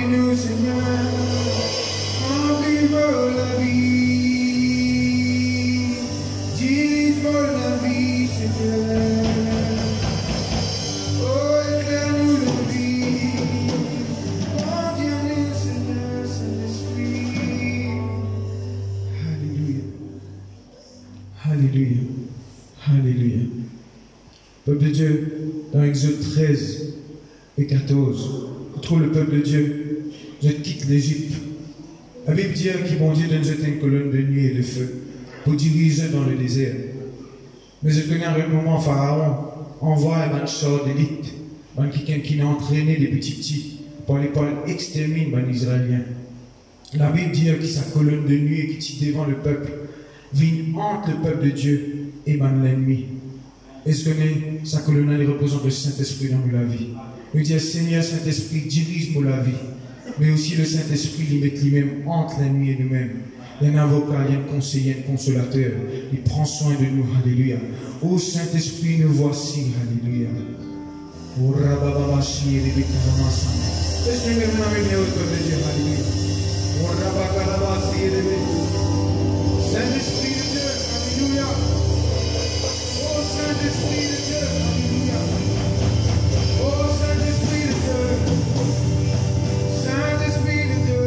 Remplis-nous, Seigneur. Remplis-moi la vie. Dirige-moi la vie, Seigneur. Oh, éclaire-nous la vie. Contiens-nous, Seigneur, Saint-Esprit. Alléluia. Alléluia. Alléluia. Peuple de Dieu, dans Exode 13 et 14, on trouve le peuple de Dieu. Je quitte l'Égypte. La Bible dit qu'il bon Dieu donne jeter une colonne de nuit et de feu pour diriger dans le désert. Mais je connais un moment, Pharaon envoie un sort d'élite, quelqu'un qui a entraîné des petits pour aller exterminer les Israéliens. La Bible dit que sa colonne de nuit qui tient devant le peuple vient entre le peuple de Dieu et l'ennemi. Est-ce que sa colonne elle représente le Saint-Esprit dans la vie? Nous disons, Seigneur Saint-Esprit, dirige-moi la vie. Mais aussi le Saint-Esprit, il met lui-même entre l'ennemi et nous-mêmes. Il y a un avocat, il y a un conseiller, un consolateur. Il prend soin de nous. Alléluia. Ô Saint-Esprit, nous voici. Alléluia. Ô Rabababashi, Rebekanamas. Est-ce que nous avons amené au peuple de Dieu? Alléluia. Ô Rabakalabasi, Rebekanamas. Saint-Esprit de Dieu. Alléluia. Ô Saint-Esprit de Dieu. Alléluia. Ô Saint-Esprit de Dieu. Saint-Esprit de Dieu.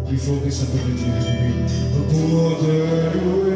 Plus fort que ça, peuple de Dieu. Alléluia. Pour te louer,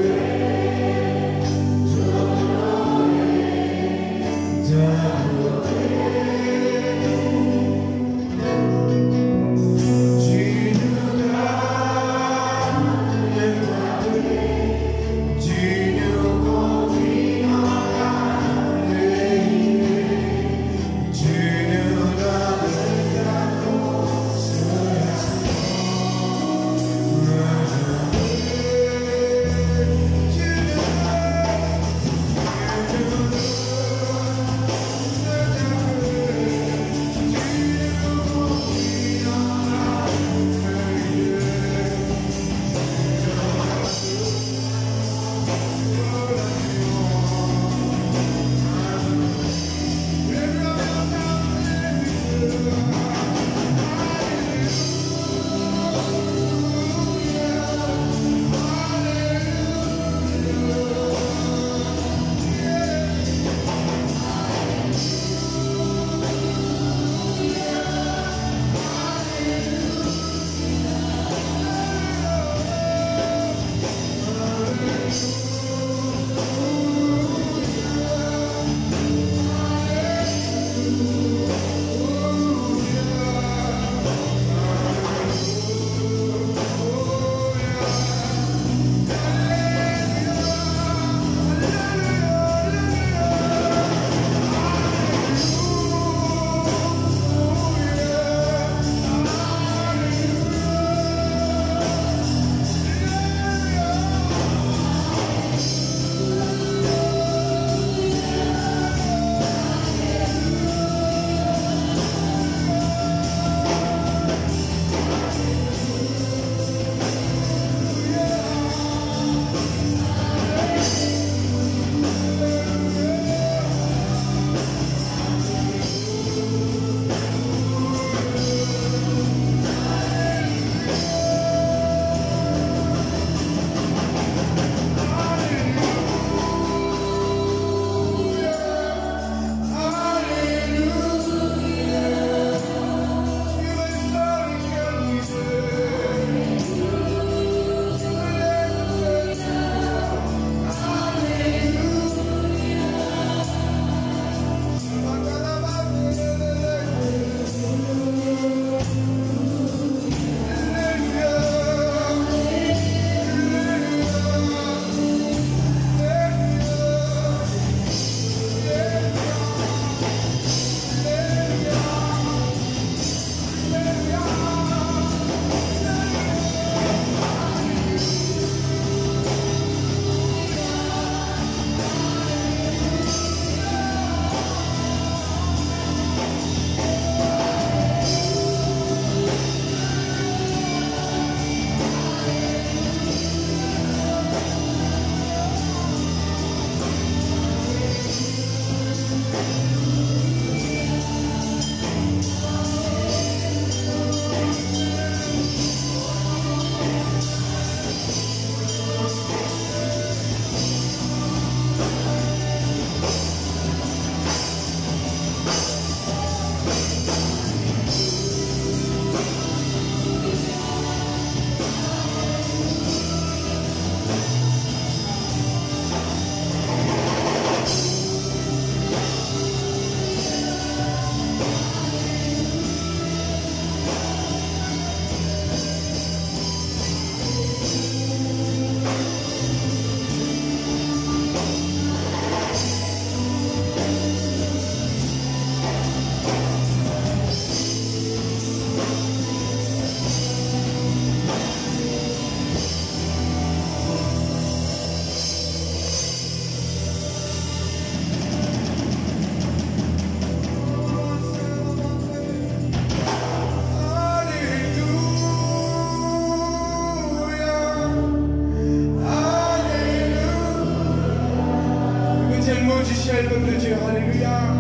peuple de Dieu. Alléluia.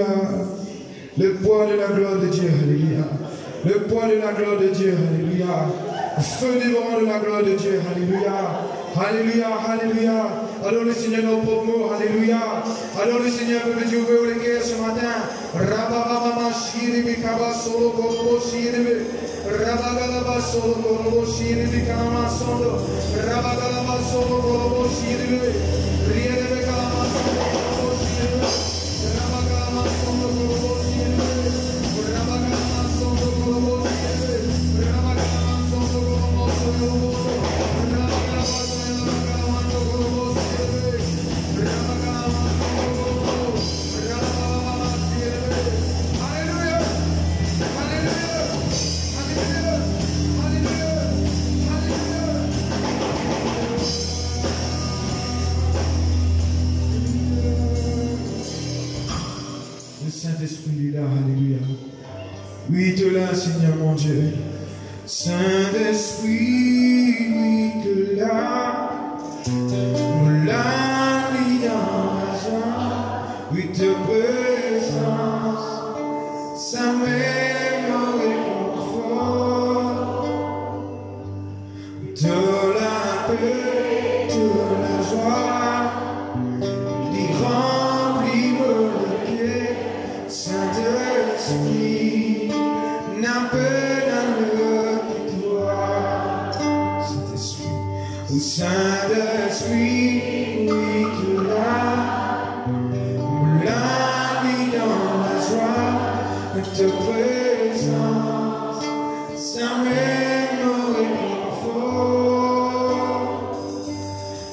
Alléluia. Le poids de la gloire de Dieu, alléluia. Le poids de la gloire de Dieu, alléluia. Le feu dévorant de la gloire de Dieu, alléluia. Alléluia, alléluia. Alors le Seigneur nos pauvres mots, alléluia. Alors le Seigneur peut Dieu ouvrir les cœurs ce matin. Rababama shiribi kaba solo korobo shiribi. Rabagalaba solo korobo shiribi kalama sondo. Rabagalaba solo korobo shiribi. Rielebe kalama sondo korobo shiribi. Rabagalama sondo korobo shiribi. Rabagalama sondo korobo shiribi. Rabagalama sondo korobo shiribi. Saint-Esprit est là, alléluia. Oui, tu es là, Seigneur mon Dieu. Saint-Esprit, oui, tu es là. Nous l'avons mis dans la joie. Oui, ta présence, ça m'aime réconfort. De la paix, de la joie, les remplis me le Saint-Esprit, n'appelle à toi. Saint-Esprit, ô Saint-Esprit, oui, tu es là. On l'a mis dans la joie de ta présence. Ça m'aime réconfort.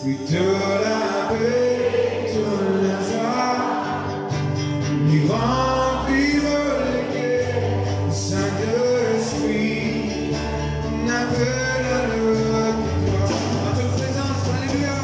Oui, de la paix, de la joie, lui remplir le cœur. Saint-Esprit, n'appelle à le à ta présence, alléluia.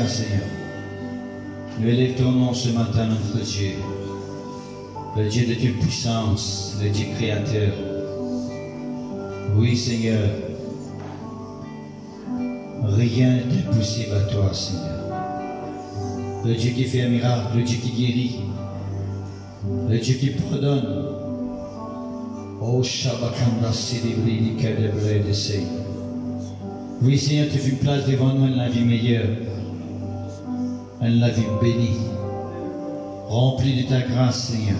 Alléluia, Seigneur. Nous élèvons ton nom ce matin, notre Dieu. Le Dieu de toute puissance, le Dieu créateur. Oui, Seigneur. Rien n'est impossible à toi, Seigneur. Le Dieu qui fait un miracle, le Dieu qui guérit, le Dieu qui pardonne. Oh, Shabakanda Sidibri, Kadebre de Sey. Oui, Seigneur, tu fais une place devant nous, une vie meilleure, une vie bénie, remplie de ta grâce, Seigneur.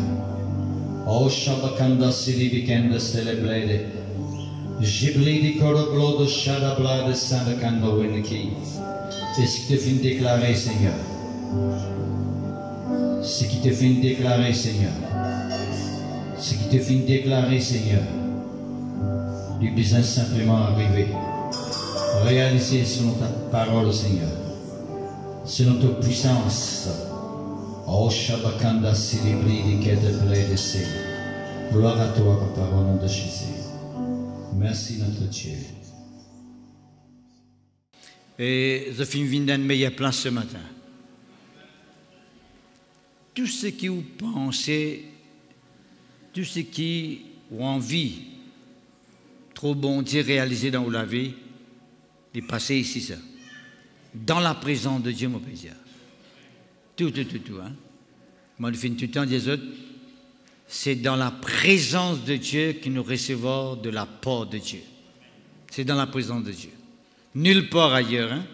Oh, Shabakanda Sidibri, Kanda Celebrede. Jibridi Koroblo de Shadabla de Sandakando Winiki. C'est ce qui te fait déclarer, Seigneur. Ce qui te fait déclarer, Seigneur. Ce qui te fait déclarer, Seigneur. Du besoin simplement arriver. Réaliser selon ta parole, Seigneur. Selon ta puissance. Oh Shabakanda Silibri de Kedeble de Se. Gloire à toi, Papa, au nom de Jésus. Merci, notre Dieu. Et je finis d'une meilleure place ce matin. Tout ce qui vous pensez, tout ce qui ont envie, trop bon Dieu réalisé dans la vie, de passer ici, ça. Dans la présence de Dieu, mon Père. Tout, hein. Moi, je finis tout le temps des autres. C'est dans la présence de Dieu que nous recevons de la part de Dieu. C'est dans la présence de Dieu. Nulle part ailleurs. Hein?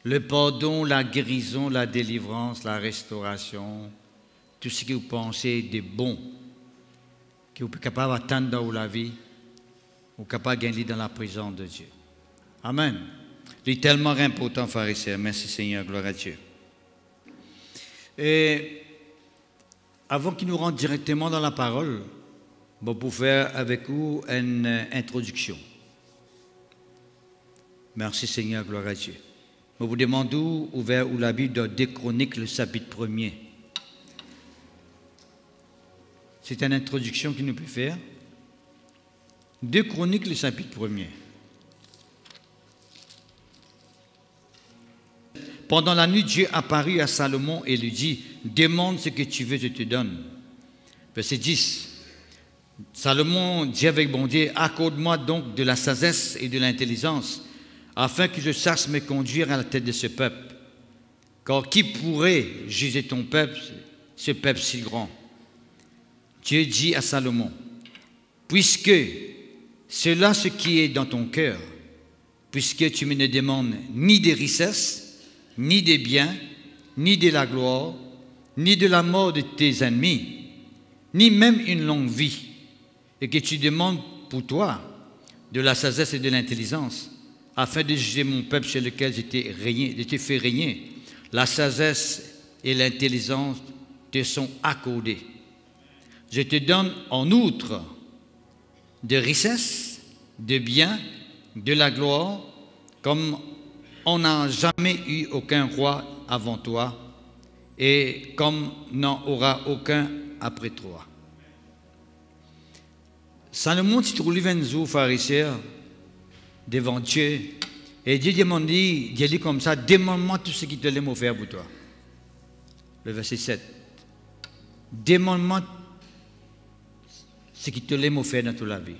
Le pardon, la guérison, la délivrance, la restauration, tout ce que vous pensez de bon, que vous êtes capable d'atteindre dans la vie, vous êtes capable de gagner dans la présence de Dieu. Amen. C'est tellement important, frères et sœurs. Merci Seigneur, gloire à Dieu. Et avant qu'il nous rentre directement dans la parole, je vais faire avec vous une introduction. Merci Seigneur, gloire à Dieu. Je vous demande ouvert où la Bible de 2 Chroniques, le chapitre 1er. C'est une introduction qu'il nous peut faire. 2 Chroniques, le chapitre 1er. Pendant la nuit, Dieu apparut à Salomon et lui dit, « Demande ce que tu veux, je te donne. » Verset 10. Salomon dit avec bon Dieu, « Accorde-moi donc de la sagesse et de l'intelligence, afin que je sache me conduire à la tête de ce peuple. Car qui pourrait juger ton peuple, ce peuple si grand? » Dieu dit à Salomon, « Puisque c'est là ce qui est dans ton cœur, puisque tu me ne demandes ni des richesses, ni des biens, ni de la gloire, ni de la mort de tes ennemis, ni même une longue vie, et que tu demandes pour toi de la sagesse et de l'intelligence, afin de juger mon peuple sur lequel je t'ai fait régner. La sagesse et l'intelligence te sont accordées. Je te donne en outre de richesses, de biens, de la gloire, comme on n'a jamais eu aucun roi avant toi, et comme n'en aura aucun après toi. Salomon s'est trouvé un jour, pharisien, devant Dieu, et Dieu dit comme ça, demande-moi tout ce qui te l'aime offert pour toi. Le verset 7. Demande-moi ce qui te l'aime offert dans toute la vie.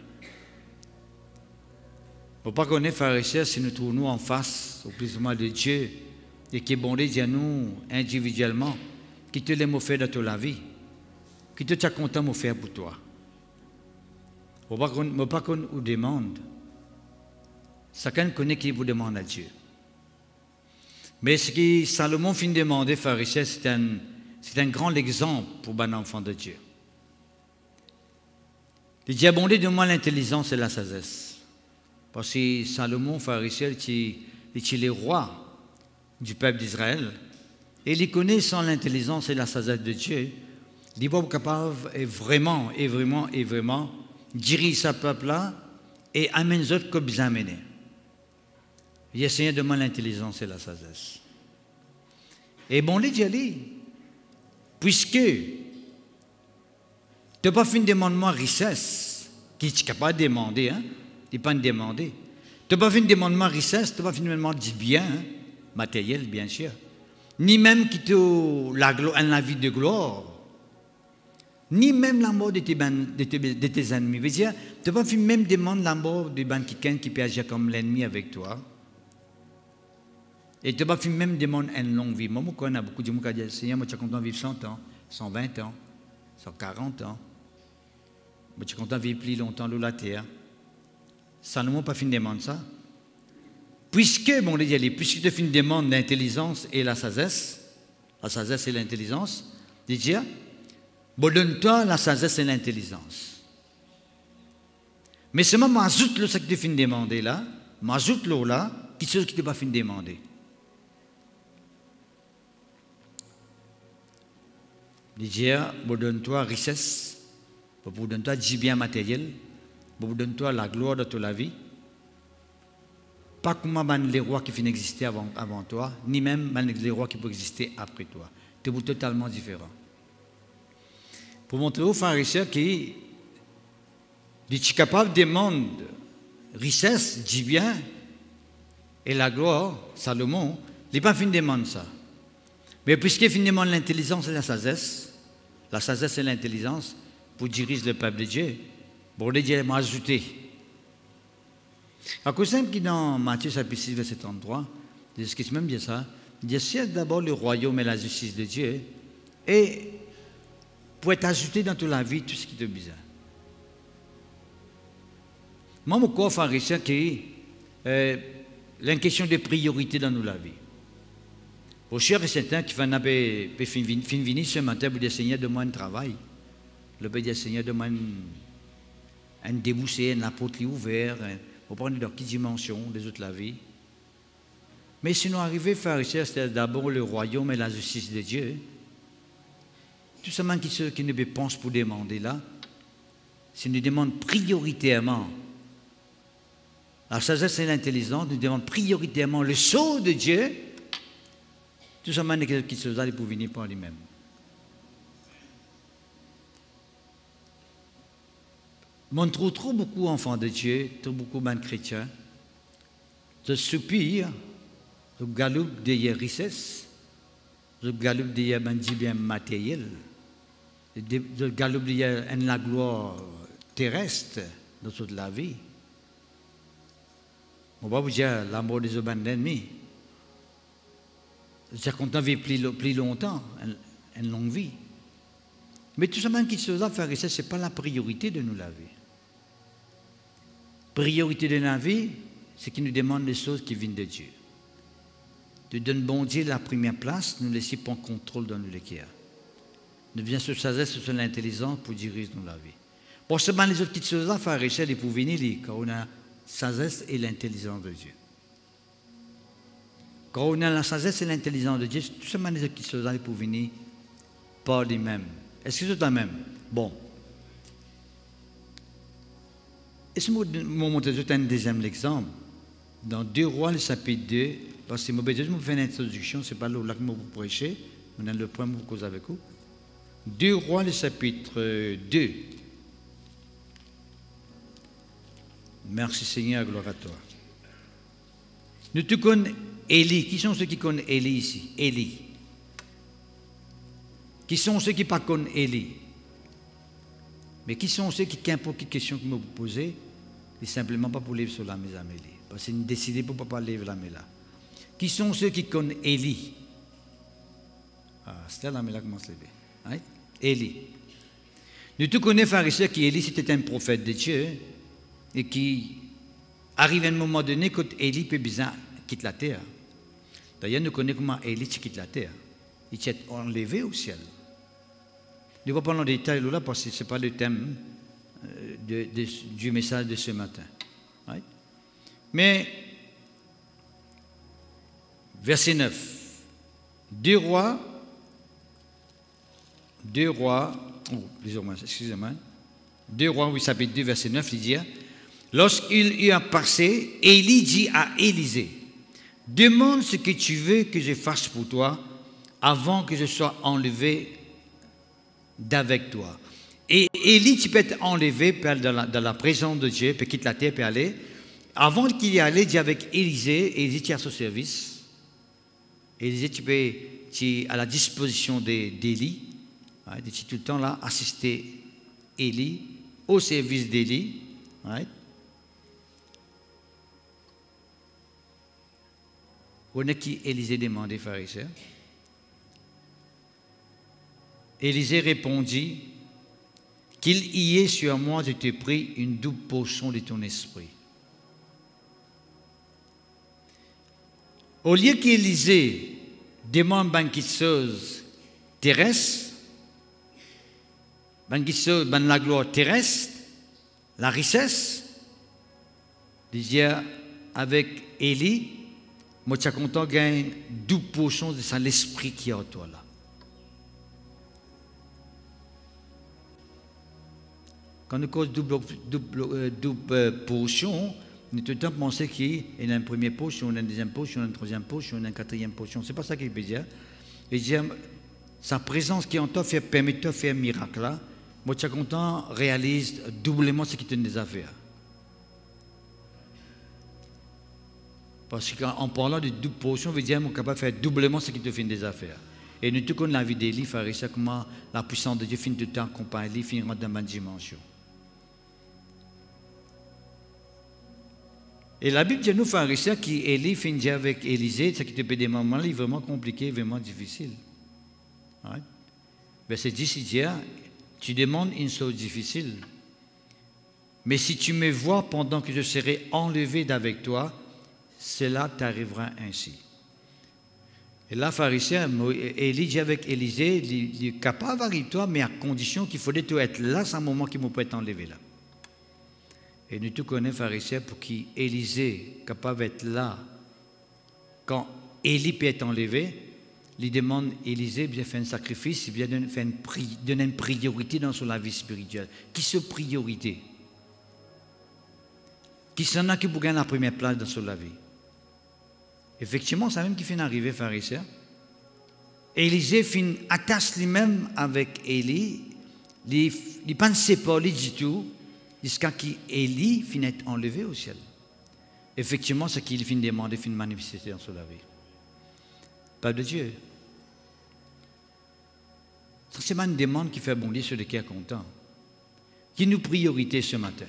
Il ne faut pas qu'on est pharisien si nous trouvons en face au plus ou moins de Dieu et qui est bon Dieu à nous individuellement, qui te l'aime offert dans toute la vie, qui te tient content m'offert pour toi. Il ne faut pas qu'on vous demande. Chacun connaît qui vous demande à Dieu. Mais ce que Salomon finit de demander, pharisien, c'est un grand exemple pour un enfant de Dieu. Il dit, abondez de moi l'intelligence et la sagesse. Parce que Salomon, pharisien, il est le roi du peuple d'Israël. Et il connaît sans l'intelligence et la sagesse de Dieu. Il est capable de vraiment diriger ce peuple-là et amener les autres comme bien amener. Il a Seigneur demande l'intelligence et la sagesse. Et bon, il dit, puisque tu n'as pas fait un demandement richesse, qui est capable de demander, hein? Tu n'as pas demander. Tu n'as pas fait un demandement richesse, tu n'as pas fait un demandement du bien, hein? matérielle, bien sûr, ni même quitter la vie de gloire, ni même la mort de tes ennemis. Veut dire, tu ne peux pas même demander la mort de quelqu'un qui peut agir comme l'ennemi avec toi. Et tu ne peux pas même demander une longue vie. Moi, je connais beaucoup de gens qui disent, Seigneur, moi, tu es content de vivre 100 ans, 120 ans, 140 ans. Moi, tu es content de vivre plus longtemps sur la terre. Salomon n'a pas fini de demander ça. Puisque tu fais une demande d'intelligence et la sagesse et l'intelligence, il dit, bon, donne-toi la sagesse et l'intelligence. Mais seulement, m'ajoute le ce que tu fais demander là, m'ajoute le là, qui chose qui tu n'as pas fini de demander. Il dit, bon, donne-toi richesse, bon, donne-toi du bien matériel, bon, donne-toi la gloire de toute la vie. Pas comme les rois qui finissent d'exister avant toi, ni même les rois qui peuvent exister après toi. Tu es totalement différent. Pour montrer aux frères et sœurs qu'il est capable de demander richesse, du bien et la gloire, Salomon, il n'est pas fini de demander ça. Mais puisqu'il finit de demander l'intelligence et la sagesse et l'intelligence pour diriger le peuple de Dieu, bon, Dieu m'a ajouté. À cause simple qui dans Matthieu chapitre 6, verset 33, ce qui même dit ça, il dit cherche d'abord le royaume et la justice de Dieu, et pour être ajouté dans toute la vie tout ce qui te besoin. Moi, mon corps pharisien qui une question de priorité dans la vie. Pour cher et certain qui va venir ce matin pour dire Seigneur, donne-moi un travail. Le Père dit Seigneur, donne-moi un débouché, un apôtre ouvert. Pour prendre dans quelle dimension des autres la vie. Mais si nous arrivons à faire ici, c'est d'abord le royaume et la justice de Dieu. Tout simplement ceux qui ne pensent pour demander là, si nous demandons prioritairement la sagesse et l'intelligence, nous demandons prioritairement le sceau de Dieu, tout simplement qui se allent pour venir par lui-même. On trouve trop beaucoup d'enfants de Dieu, trop beaucoup de chrétiens, de soupir, de galoupe de richesse, de galoupe de bien matériel, de galoupe de la gloire terrestre dans toute la vie. On va vous dire l'amour des hommes ennemis. C'est content de vivre plus longtemps, une longue vie. Mais tout simplement qui se fait faire ça, ce n'est pas la priorité de nous la vie. Priorité de la vie, c'est qu'il nous demande des choses qui viennent de Dieu. De donner bon Dieu la première place, nous laisser prendre contrôle dans nos cœurs. Nous venons sur sagesse, sur l'intelligence pour diriger dans la vie. Pour seulement les autres petites choses à faire échelle et pour venir, quand on a sagesse et l'intelligence de Dieu. Quand on a la sagesse et l'intelligence de Dieu, c'est tout simplement les autres petites choses pour venir par lui-même. Est-ce que c'est la même? Bon. Et ce moment, je vous un deuxième exemple. Dans 2 Rois, le chapitre 2, parce que je vais faire une introduction, ce n'est pas là que je vais vous prêcher, on a le point pour cause avec vous. 2 Rois, le chapitre 2. Merci Seigneur, gloire à toi. Nous te connaissons Élie. Qui sont ceux qui connaissent Élie ici? Élie. Qui sont ceux qui ne connaissent pas Élie? Mais qui sont ceux qui, qu'importe quelle question que vous me posez, c'est simplement pas pour vivre sur la maison Élie. Parce que c'est décidé pour ne pas vivre la maison là. Qui sont ceux qui connaissent Élie? Ah, c'était la maison qui commence à lever. Right? Élie. Nous tous connaissons, frères et sœurs, qu'Élie c'était un prophète de Dieu et qui arrive à un moment donné quand Élie peut bien quitter la terre. D'ailleurs, nous connaissons comment Élie quitte la terre. Il est enlevé au ciel. Je ne vais pas parler en détail là parce que ce n'est pas le thème du message de ce matin. Right? Mais, verset 9. 2 Rois, excusez-moi, 2 Rois, oui, chapitre 2, verset 9, il dit, lorsqu'il eut passé, Élie dit à Élisée, demande ce que tu veux que je fasse pour toi avant que je sois enlevé d'avec toi. Et Élie, tu peux être enlevé dans la présence de Dieu, peut quitter la terre, peut aller. Avant qu'il y allait, il dit avec Élisée, Élisée tient son service. Élisée, tu es à la disposition d'Élie. Right? Tu es tout le temps là, assister Élie, au service d'Élie. Right? On a qui Élisée demandait, frères et sœurs. Élisée répondit qu'il y ait sur moi, je t'ai pris une double portion de ton esprit. Au lieu qu'Élisée demande banquisseuse terrestre, banquisseuse, la gloire terrestre, la richesse, disait avec Élie, moi je suis content de gagner une double portion de ça, l'esprit qui est en toi là. Quand on cause double portion, on est tout le temps pensé qu'il y a une première portion, une deuxième portion, une troisième portion, une quatrième portion. Ce n'est pas ça qu'il veut dire. Il dit, sa présence qui est en toi permet de faire un miracle là. Moi, je suis content, réalise doublement ce qui te des affaires. Parce qu'en parlant de double portion, veut dire qu'on est capable de faire doublement ce qui te fait des affaires. Et nous, tout comme la vie d'Élie, frère, c'est comment la puissance de Dieu finit tout le temps accompagner, finira dans ma dimension. Et la Bible dit nous, frères et sœurs, qu'Élie finit avec Élisée, ce qui te fait des moments là, vraiment compliqués, vraiment difficiles. Right? Verset 10, il dit, tu demandes une chose difficile, mais si tu me vois pendant que je serai enlevé d'avec toi, cela t'arrivera ainsi. Et là, pharisien, Élie dit avec Élisée, il est capable d'arriver toi, mais à condition qu'il faudrait être là, c'est un moment qui peut être enlevé là. Et nous tous connaissons pharisien pour qui Élisée est capable d'être là quand Élie peut être enlevé. Il demande Élisée bien faire un sacrifice, bien donner une priorité dans la vie spirituelle. Qui est cette priorité? Qui s'en a qui pour gagner la première place dans la vie? Effectivement, c'est même qui fait arriver pharisien. Élisée finit attache lui-même avec Élie. Il ne pensait pas lui du tout jusqu'à ce qu'Élie finisse enlevé au ciel. Effectivement, ce qu'il finit demander, finit manifester dans la vie. Peuple de Dieu. C'est une demande qui fait bondir sur le cœur content. Qui nous priorité ce matin?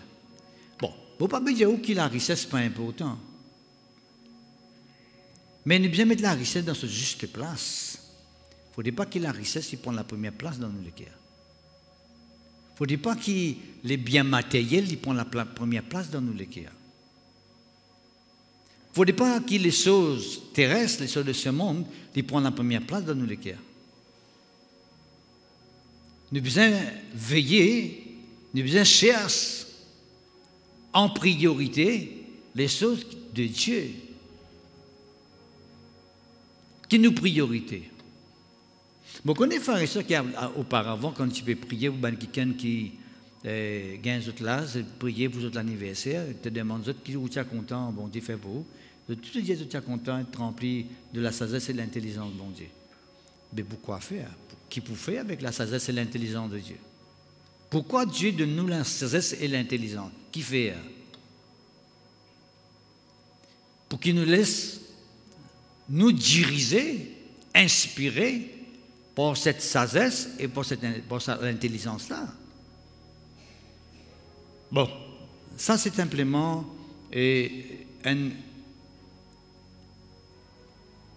Bon, vous ne pouvez pas dire où qu'il a richesse, ce n'est pas important. Mais nous bien mettre la richesse dans sa juste place. Il ne faudrait pas que la richesse prenne la première place dans nos cœurs. Il ne faudrait pas que les biens matériels prennent la première place dans nos cœurs. Il ne faudrait pas que les choses terrestres, les choses de ce monde, prennent la première place dans nos cœurs. Nous devons veiller, nous devons chercher en priorité les choses de Dieu. Qui nous priorité? Vous connaissez frères et sœurs qui auparavant, quand tu peux prier pour quelqu'un qui gagne autre là, prier pour votre anniversaire, te demande qui vous êtes content, bon Dieu fait pour vous. Tout le Dieu est content, être rempli de la sagesse et de l'intelligence de bon Dieu. Mais pourquoi faire? Qui peut faire avec la sagesse et l'intelligence de Dieu? Pourquoi Dieu donne nous la sagesse et l'intelligence? Qui fait? Pour qu'il nous laisse nous diriger, inspirer par cette sagesse et par cette intelligence-là. Bon, ça c'est simplement une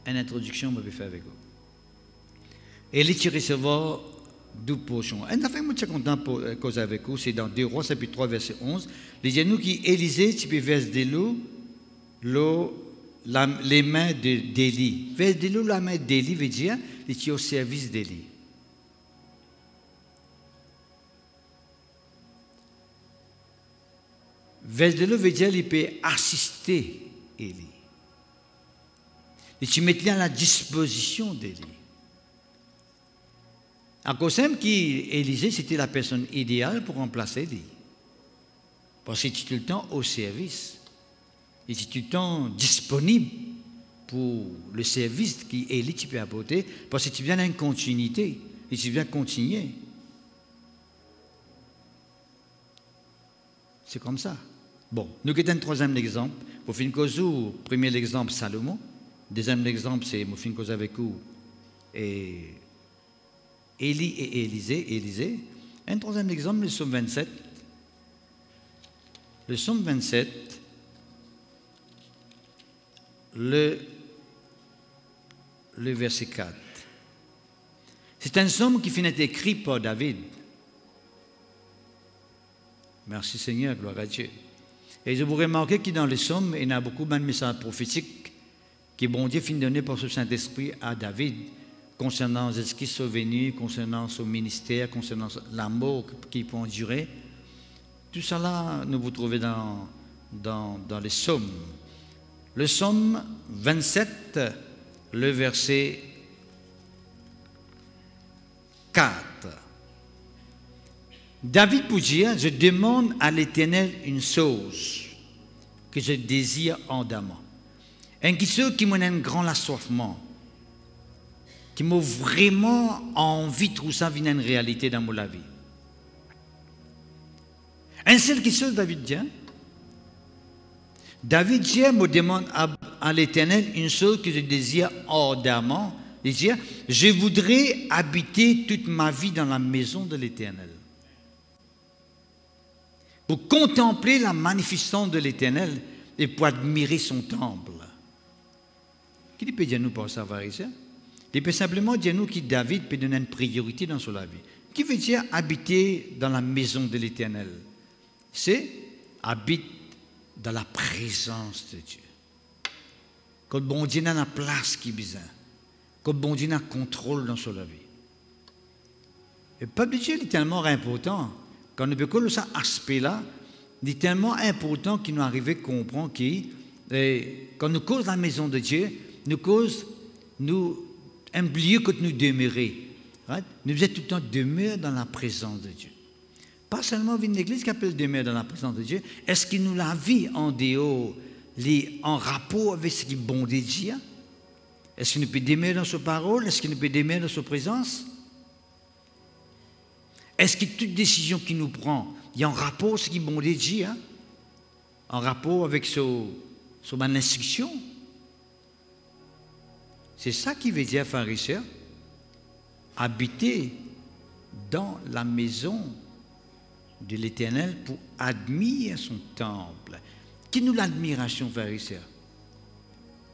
introduction que je vais faire avec vous. Et les recevoir 12 portions. Un affaire que je suis content pour causer avec vous, c'est dans 2 Rois, chapitre 3, verset 11. Les gens qui Élisée, tu peux verser de l'eau, les mains d'Élie. Verser de l'eau, la main d'Élie veut dire qu'il est au service d'Élie. Verser de l'eau veut dire qu'il peut assister Élie. Et tu mets à la disposition d'Élie. À cause même qu'Élisée, c'était la personne idéale pour remplacer Élie. Parce qu'il était tout le temps au service. Il était tout le temps disponible pour le service qu'Élie peut apporter. Parce que tu viens d'une continuité. Et tu viens continuer. C'est comme ça. Bon, nous avons un troisième exemple. Pour finir, premier exemple, Salomon. Deuxième exemple, c'est mon fin cause avec vous. Et Élie et Élisée. Un troisième exemple, le psaume 27. Le psaume 27, le verset 4. C'est un psaume qui finit écrit par David. Merci Seigneur, gloire à Dieu. Et je vous remarquez que dans les psaumes, il y a beaucoup de messages prophétiques que bon Dieu finit donner par ce Saint-Esprit à David concernant ce qui sont venus, concernant son ministère, concernant l'amour qui peut endurer. Tout ça là, nous vous trouvez dans les psaumes. Le psaume 27, le verset 4. David peut dire, je demande à l'Éternel une chose que je désire ardemment. Une chose qui m'a un grand assoiffement, qui m'a vraiment envie de trouver ça une réalité dans ma vie. Une seule chose, David dit. David dit, me demande à l'Éternel une chose que je désire ardemment. Il dit, je voudrais habiter toute ma vie dans la maison de l'Éternel. Pour contempler la magnificence de l'Éternel et pour admirer son temple. Qui peut dire nous par ça, pharisien? Il peut simplement dire nous que David peut donner une priorité dans sa vie. Qui veut dire habiter dans la maison de l'Éternel? C'est habite dans la présence de Dieu. Quand bon Dieu a la place qui est besoin. Quand bon Dieu a le contrôle dans sa vie. Et le peuple de Dieu est tellement important. Quand nous avons cet aspect-là, il est tellement important qu'il nous arrive à comprendre que quand nous causons la maison de Dieu, nous causons un lieu que nous demeurons. Right? Nous sommes tout le temps demeurés dans la présence de Dieu. Pas seulement une église qui appelle demeure dans la présence de Dieu, est-ce qu'il nous la vit en dehors, en rapport avec ce qui est bon de Dieu? Est-ce qu'il nous peut demeurer dans sa parole? Est-ce qu'il nous peut demeurer dans sa présence? Est-ce que toute décision qu'il nous prend, il y a un rapport avec ce qui est bon de Dieu? Hein? En rapport avec son instruction? C'est ça qui veut dire, frères et sœurs, habiter dans la maison de l'Éternel pour admirer son temple. Qui nous l'admiration, frères et sœurs?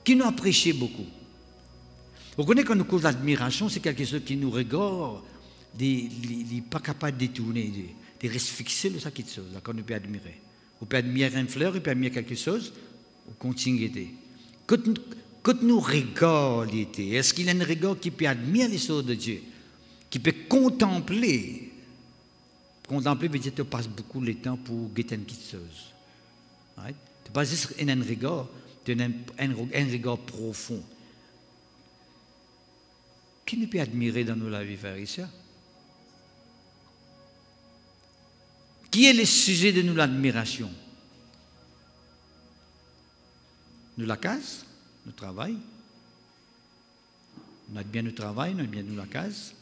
Qui nous apprécie beaucoup? Vous connaissez quand nous cause l'admiration, c'est quelque chose qui nous regarde, il n'est pas capable de détourner, de rester fixé sur cette chose, là, qu'on peut admirer. On peut admirer une fleur, on peut admirer quelque chose, on continue d'aider. Quand nous regardons, est-ce qu'il y a un regard qui peut admirer les choses de Dieu, qui peut contempler? Contempler veut dire que tu passes beaucoup de temps pour guetter une petite chose. Right? Tu passes juste un regard, tu as un regard profond. Qui nous peut admirer dans nos vies, frères et sœurs? Qui est le sujet de notre admiration? Nous la case, nous travail. Nous admirons notre travail, nous admirons la case.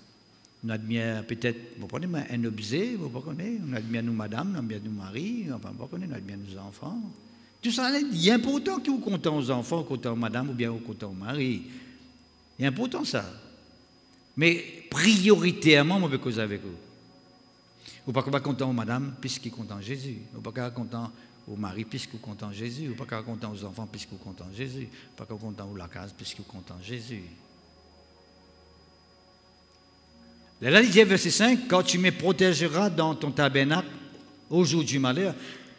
Nous admirons peut-être, vous connaissez, un objet, vous connaissez, nous admirons nos madame, nous admirons nos maris, enfin, vous connaissez, nous admirons nos enfants. Tout ça, il est important que vous comptez aux enfants, comptez aux madame ou bien vous comptez aux maris. Il est important ça. Mais prioritairement, je vais causer avec vous. Vous ne pouvez pas compter aux madame puisqu'ils comptent en Jésus. Vous ne pouvez pas compter aux maris puisqu'ils comptent en Jésus. Vous ne pouvez pas compter aux enfants puisqu'ils comptent en Jésus. Vous ne pouvez pas compter aux la case puisqu'ils comptent en Jésus. Là, il dit, verset 5, quand tu me protégeras dans ton tabernacle au jour du malheur.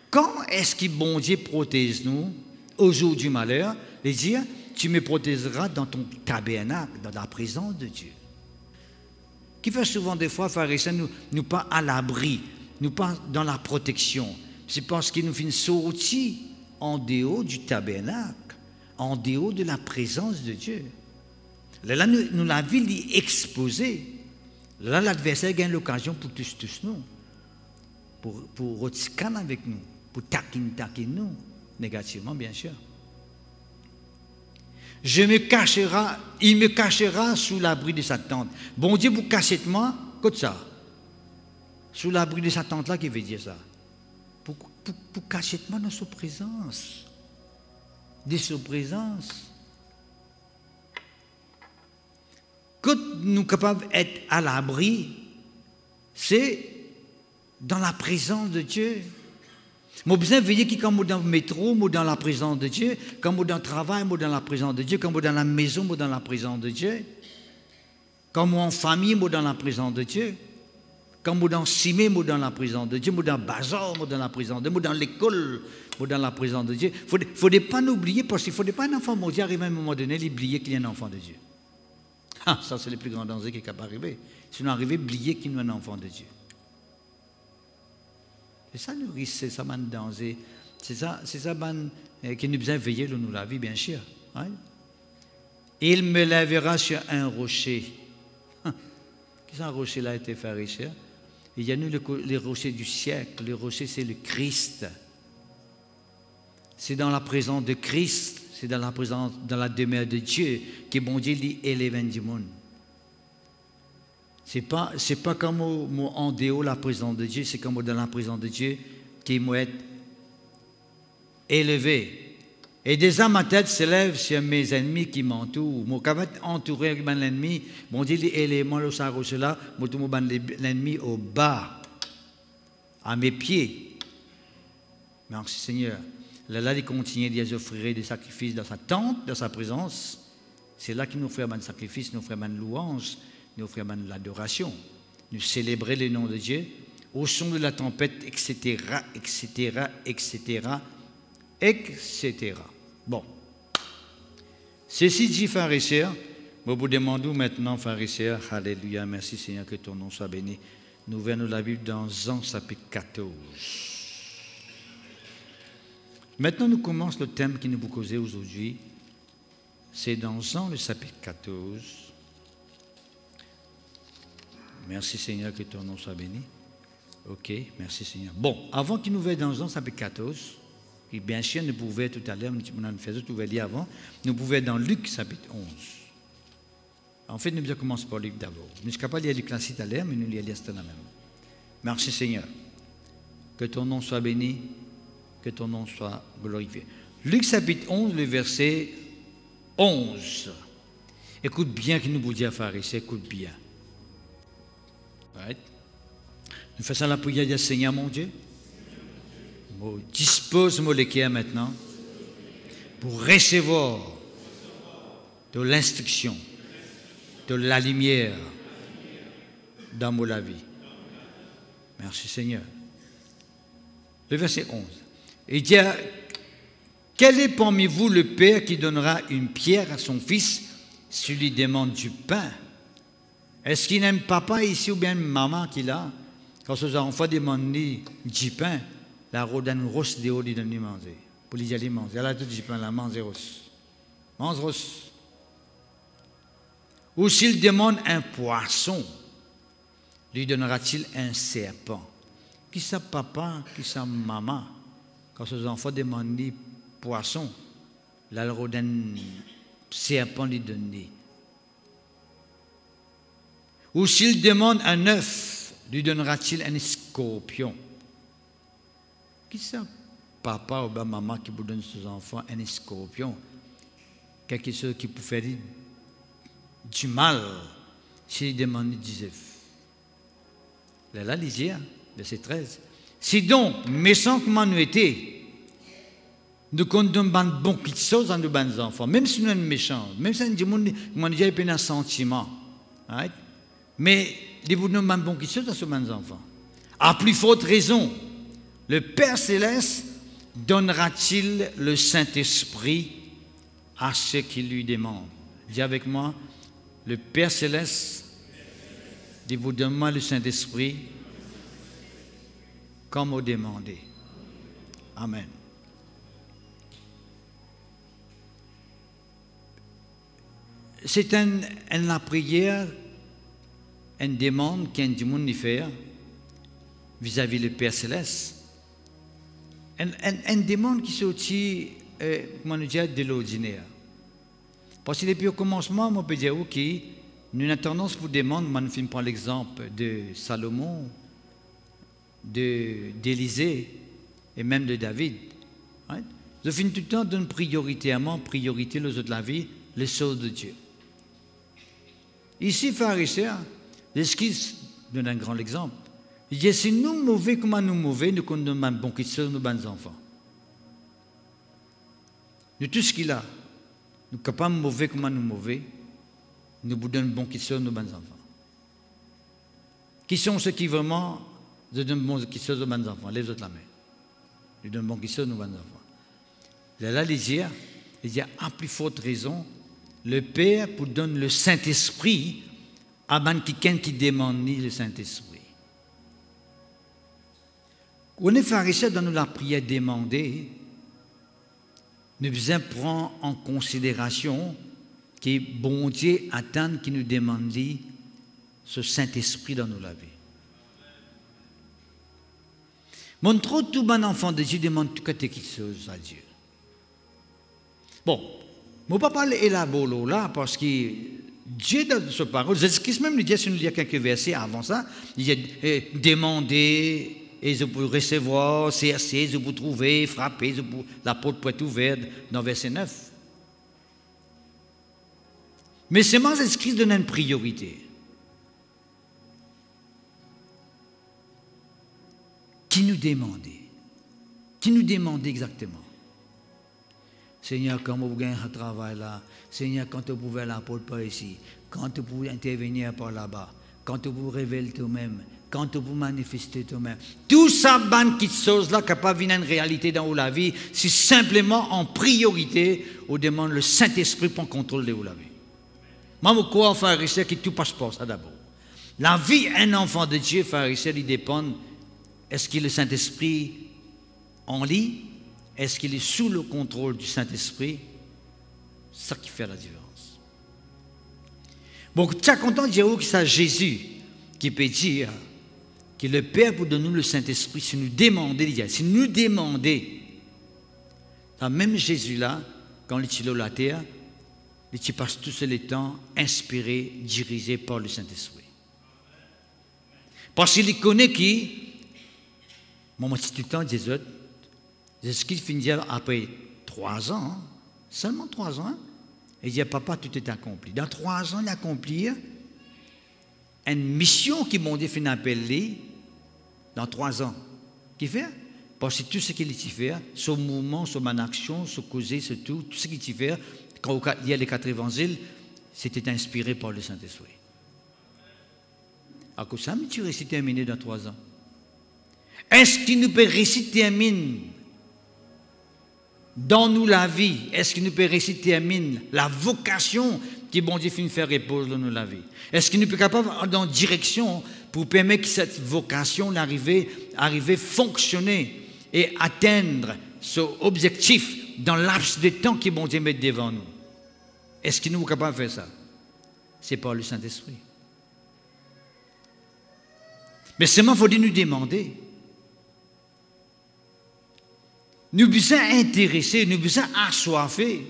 Quand est-ce que bon Dieu protège nous au jour du malheur? Il dit, tu me protégeras dans ton tabernacle, dans la présence de Dieu. Qui fait souvent des fois, frères et sœurs, nous pas à l'abri, nous pas dans la protection. C'est parce qu'il nous fait une sortie en dehors du tabernacle, en dehors de la présence de Dieu. Là, nous la ville est exposée. Là, l'adversaire gagne l'occasion pour tous nous, pour retirer avec nous, pour taquiner nous, négativement, bien sûr. Il me cachera sous l'abri de sa tente. Bon Dieu, vous cachez moi, comme ça. Sous l'abri de sa tente là, qui veut dire ça? Pour cacher moi dans sa présence. De sa présence. quand nous sommes capables d'être à l'abri, c'est dans la présence de Dieu. Moi, besoin de veiller quand je suis dans le métro, je suis dans la présence de Dieu. Quand je suis dans le travail, je suis dans la présence de Dieu. Quand je suis dans la maison, je suis dans la présence de Dieu. Quand je suis en famille, je suis dans la présence de Dieu. Quand je suis dans le ciné, je suis dans la présence de Dieu. Je suis dans le bazar, je suis dans la présence de Dieu. Je suis dans l'école, je suis dans la présence de Dieu. Il ne faut pas l'oublier parce qu'il ne faut pas un enfant de Dieu arriver à un moment donné, l'oublier qu'il y a un enfant de Dieu. Ah, ça, c'est le plus grand danger qui est capable d'arriver. Sinon, arriver à oublier qu'il y a un enfant de Dieu. C'est ça le risque, c'est ça le danger. C'est ça qui nous besoin de veiller dans la vie, bien sûr. Hein? Il me lèvera sur un rocher. Qu'est-ce qu'un rocher là a été fait riche? Il y a nous les rochers du siècle. Le rocher, c'est le Christ. C'est dans la présence de Christ, c'est dans la présence, dans la demeure de Dieu que bon Dieu dit élève du monde. C'est pas comme en dehors la présence de Dieu, c'est comme dans la présence de Dieu qui m'a été élevé. Et déjà ma tête s'élève sur mes ennemis qui m'entourent. Mon capable entouré avec l'ennemi, mon Dieu dit élément le sarroche là, moi tout l'ennemi au bas, à mes pieds. Merci Seigneur. Là, il continue d'offrir des sacrifices dans sa tente, dans sa présence. C'est là qu'il nous offre un sacrifice, nous offre une louange, nous offre une l'adoration. Nous célébrer le nom de Dieu au son de la tempête, etc., etc., etc., etc. Bon. Ceci dit, frères et sœurs, je vous demande maintenant, frères et sœurs, alléluia, merci Seigneur, que ton nom soit béni. Nous venons de la Bible dans Jean chapitre 14. Maintenant, nous commençons le thème qui nous vous causez aujourd'hui. C'est dans Jean, le chapitre 14. Merci Seigneur, que ton nom soit béni. Ok, merci Seigneur. Bon, avant qu'il nous vienne dans Jean, chapitre 14, et bien sûr, nous pouvions tout à l'heure, nous en faisons tout lire avant, nous pouvions dans Luc, chapitre 11. En fait, nous devons commencer par Luc d'abord. Nous sommes capables de lire Luc là tout à l'heure, mais nous lisons l'instant là même. Merci Seigneur. Que ton nom soit béni. Que ton nom soit glorifié. Luc chapitre 11, le verset 11. Écoute bien que nous vous disons, frères, écoute bien. Right. Nous faisons la prière du Seigneur, mon Dieu. Dispose mon cœur maintenant pour recevoir de l'instruction, de la lumière dans ma vie. Merci Seigneur. Le verset 11. Il dit, quel est parmi vous le père qui donnera une pierre à son fils s'il lui demande du pain? Est-ce qu'il n'aime papa ici ou bien maman qu'il a? Quand ses enfants demandent du pain, la rodane rosse de haut lui donne manger. Pour lui aller manger. Elle a tout du pain, la mange rosse. Mange rosse. Ou s'il demande un poisson, lui donnera-t-il un serpent? Qui ça papa, qui ça maman? Quand ses enfants demandent des poissons, là, le rodin serpent lui donne. Ou s'il demande un œuf, lui donnera-t-il un scorpion? Qui ça, papa ou maman qui vous donne ses enfants un scorpion? Quelque chose qui peut faire du mal s'il demande des œufs. Là, lisez, verset 13. Si donc, méchants comme nous étions, nous condamnons de bonnes choses à nos bonnes enfants, même si nous sommes méchants, même si nous avons déjà un sentiment, right? Mais nous donnons de bonnes choses à nos bonnes enfants. À plus forte raison, le Père Céleste donnera-t-il le Saint-Esprit à ceux qui lui demandent? Dis avec moi, le Père Céleste vous donne le Saint-Esprit comme vous demandez. Amen. C'est la prière, une demande qu'un du monde fait vis-à-vis du Père Céleste. Une demande qui sortit, comment nous dire, de l'ordinaire. Parce que depuis le commencement, on peut dire, ok, nous avons tendance pour demander, je prends l'exemple de Salomon, d'Élisée et même de David. Right? Je finis tout le temps donner priorité aux autres de la vie, les choses de Dieu. Ici, pharisiens, l'Église donne un grand exemple. Il dit, si nous mauvais, comment nous mauvais, nous condamnons bon qui sont nos bons enfants. Nous, tout ce qu'il a, nous capables de mauvais, comment nous mauvais, nous vous donnons bon qui sont nos bons enfants. Qui sont ceux qui vraiment donnent bon qui sont nos bons enfants? Les autres la main. Ils donnent bon qui sont nos bons enfants. Là, il dit, à plus forte raison, le Père vous donne le Saint-Esprit à quelqu'un qui demande le Saint-Esprit. On est pharisien dans la prière demandée, nous devons prendre en considération que bon Dieu attend qu'il nous demande ce Saint-Esprit dans nos la vie. Montre tout bon enfant de Dieu demande tout quelque chose à Dieu. Bon, je ne vais pas parler élaboré là parce que Dieu dans sa parole, Jésus-Christ même nous dit, si nous lisons quelques versets avant ça, il dit demander et vous pouvez recevoir, chercher, vous pouvez trouver, frapper, la porte peut être ouverte dans verset 9. Mais c'est moi Jésus-Christ donne une priorité. Qui nous demandait? Qui nous demandait exactement? Seigneur, quand vous gagnez un travail là, Seigneur, quand vous pouvez la porte par ici, quand vous pouvez intervenir par là-bas, quand vous vous révélez vous-même, quand vous manifestez vous-même. Tout ça, ban qui chose là, capable de venir une réalité dans la vie, c'est simplement en priorité, on demande le Saint-Esprit pour contrôler la vie. Moi, je crois en pharisien qui tout passe par ça d'abord. La vie d'un enfant de Dieu, pharisien, il dépend, est-ce qu'il est le Saint-Esprit en lui? Est-ce qu'il est sous le contrôle du Saint-Esprit? C'est ça qui fait la différence. Bon, tu es content de dire que c'est Jésus qui peut dire que le Père pour donner le Saint-Esprit, si nous demandons, si nous demandons, même Jésus-là, quand il est sur la terre, il passe tout le temps inspiré, dirigé par le Saint-Esprit. Parce qu'il connaît qui, moi, tout le temps, Jésus finit après 3 ans, seulement 3 ans, il dit, papa, tout est accompli. Dans 3 ans, il accomplit une mission qui m'a dit fin appelé dans 3 ans. Qui fait? Parce que tout ce qu'il fait, son mouvement, son action, son causer, tout ce qu'il fait, quand il y a les 4 évangiles, c'était inspiré par le Saint-Esprit. À cause de ça, mais tu réussis terminer dans 3 ans. Est-ce qu'il nous peut réussir terminer dans nous la vie? Est-ce qu'il nous peut réussir terminer la vocation qui bon Dieu finit faire repose dans nous la vie? Est-ce qu'il nous peut capable dans direction pour permettre que cette vocation arrive à fonctionner et atteindre son objectif dans le laps de temps que bon Dieu met devant nous? Est-ce qu'il nous est capable de faire ça? C'est par le Saint-Esprit. Mais seulement il faut nous demander. Nous sommes intéressés, nous sommes assoiffés.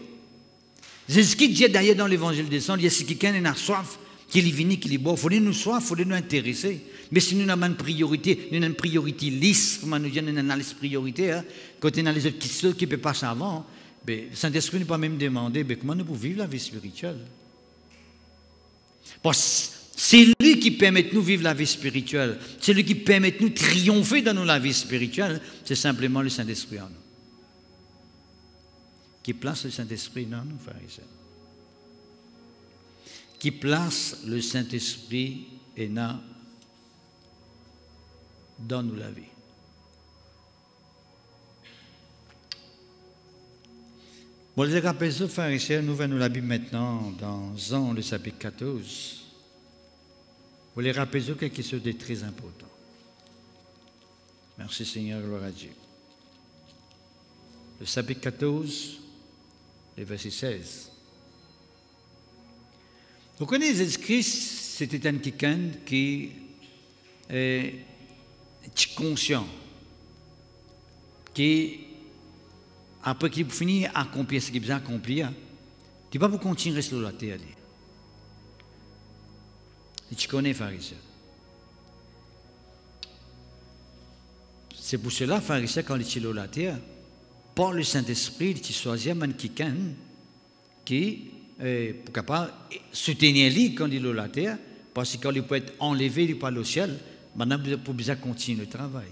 C'est ce qu'il dit d'ailleurs dans l'évangile des saints, il y a si quelqu'un a soif, qu'il est venu, qu'il est beau, il faut nous soif, il faut nous intéresser. Mais si nous avons une priorité, nous avons une priorité lisse, comme nous disons, nous avons une liste priorité, quand on a les autres qui ne peuvent pas savoir, le Saint-Esprit ne peut pas même demander comment nous pouvons vivre la vie spirituelle. Parce que c'est lui qui permet de nous vivre la vie spirituelle, c'est lui qui permet de nous triompher dans la vie spirituelle, c'est simplement le Saint-Esprit en nous. Qui place le Saint-Esprit dans nous, pharisiens. Qui place le Saint-Esprit et dans nous la vie. Bon, les rappels aux pharisiens, nous venons la Bible maintenant dans Jean, le chapitre 14. Vous les rappelez quelque chose de très important. Merci Seigneur, gloire à Dieu. Le chapitre 14, le verset 16. Vous connaissez Jésus-Christ, c'était un quelqu'un qui est conscient, qui, après qu'il finit à accomplir ce qu'il besoin d'accomplir, tu ne vas pas continuer sur la terre. Et tu connais, pharisien. C'est pour cela, pharisien, quand il est sur la terre, par le Saint-Esprit, il choisit un quelqu'un qui pour capable soutenir lui quand il est la terre, parce que quand il peut être enlevé par le ciel, maintenant pour bien continuer le travail.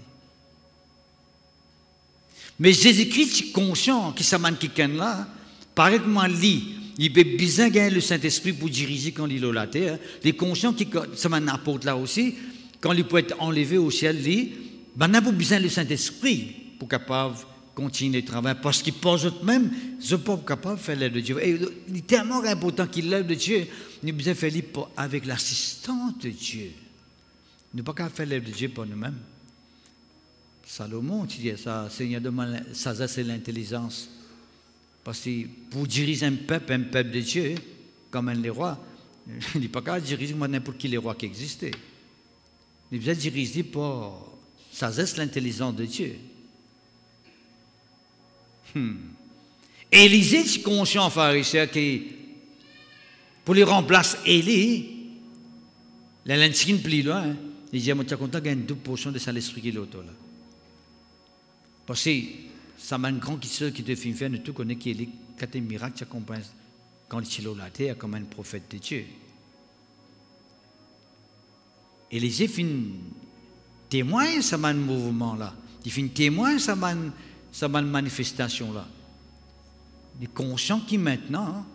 Mais Jésus-Christ est conscient qu'il s'amène quelqu'un là, pareil que moi, lui, il peut bien gagner le Saint-Esprit pour diriger quand il est la terre. Il est conscient qu'il s'amène apporte là aussi, quand il peut être enlevé au ciel, lui, maintenant pour bien le Saint-Esprit pour capable continuer le travail, parce qu'il pense eux-mêmes, je ne suis pas capable de faire l'œuvre de Dieu. Et il est tellement important qu'il l'œuvre de Dieu, nous devons faire avec l'assistance de Dieu. Nous ne pouvons pas faire l'œuvre de Dieu pour nous-mêmes. Salomon, tu dis ça, Seigneur demande ça c'est l'intelligence. Parce que pour diriger un peuple de Dieu, comme un les rois, il n'est pas capable de diriger n'importe qui les rois qui existaient. Il doit diriger pour ça c'est l'intelligence de Dieu. Élisée est conscient, pharisien, que pour les remplacer Élie, la lentille plus loin, il dit, moi, tu es content qu'il y ait une double portion de Saint-Esprit qui est l'autre là. Parce que ça m'a un grand qui te fait faire, nous tous connaissons qu'il y a des miracles qui accompagnent quand il est la terre comme un prophète de Dieu. Élisée fait un témoin, ça m'a un mouvement là. Il fait un témoin, ça m'a une manifestation là. Il est conscient qu'il maintenant,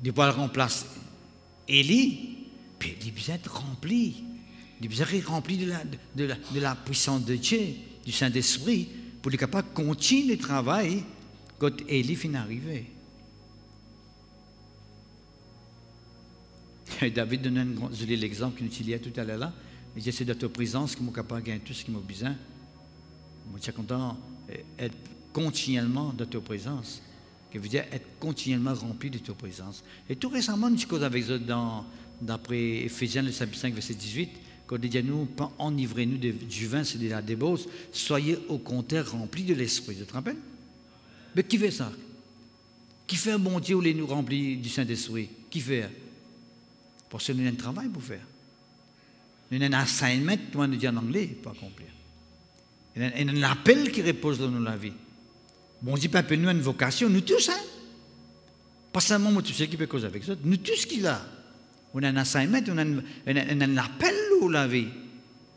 il va le remplacer. Élie, puis il doit être rempli. Il doit être rempli de la puissance de Dieu, du Saint-Esprit, pour être capable de continuer le travail quand Élie finit d'arriver. David donne l'exemple qu'il utilisait tout à l'heure là. Il dit c'est de ta présence que je suis capable de gagner tout ce qui m'a besoin. Moi, je suis content d'être continuellement de ta présence. Ça veut dire être continuellement rempli de ta présence. Et tout récemment, nous discutons avec eux d'après Éphésiens, le chapitre 5, verset 18, quand il dit nous, pas enivrez-nous du vin, c'est de la débauche, soyez au contraire remplis de l'esprit. Tu te rappelles? Mais qui fait ça? Qui fait un bon Dieu où les nous remplit du Saint-Esprit? Qui fait? Parce que nous avons un travail pour faire. Nous avons un assignment, moi, nous dit en anglais, pas complet. Il y a un appel qui repose dans la vie. Bon, on dit pas que nous avons une vocation, nous tous, hein? Pas seulement moi, tous ceux qui peuvent causer avec ça, nous tous qui là. On a un assignment, on a un appel dans la vie.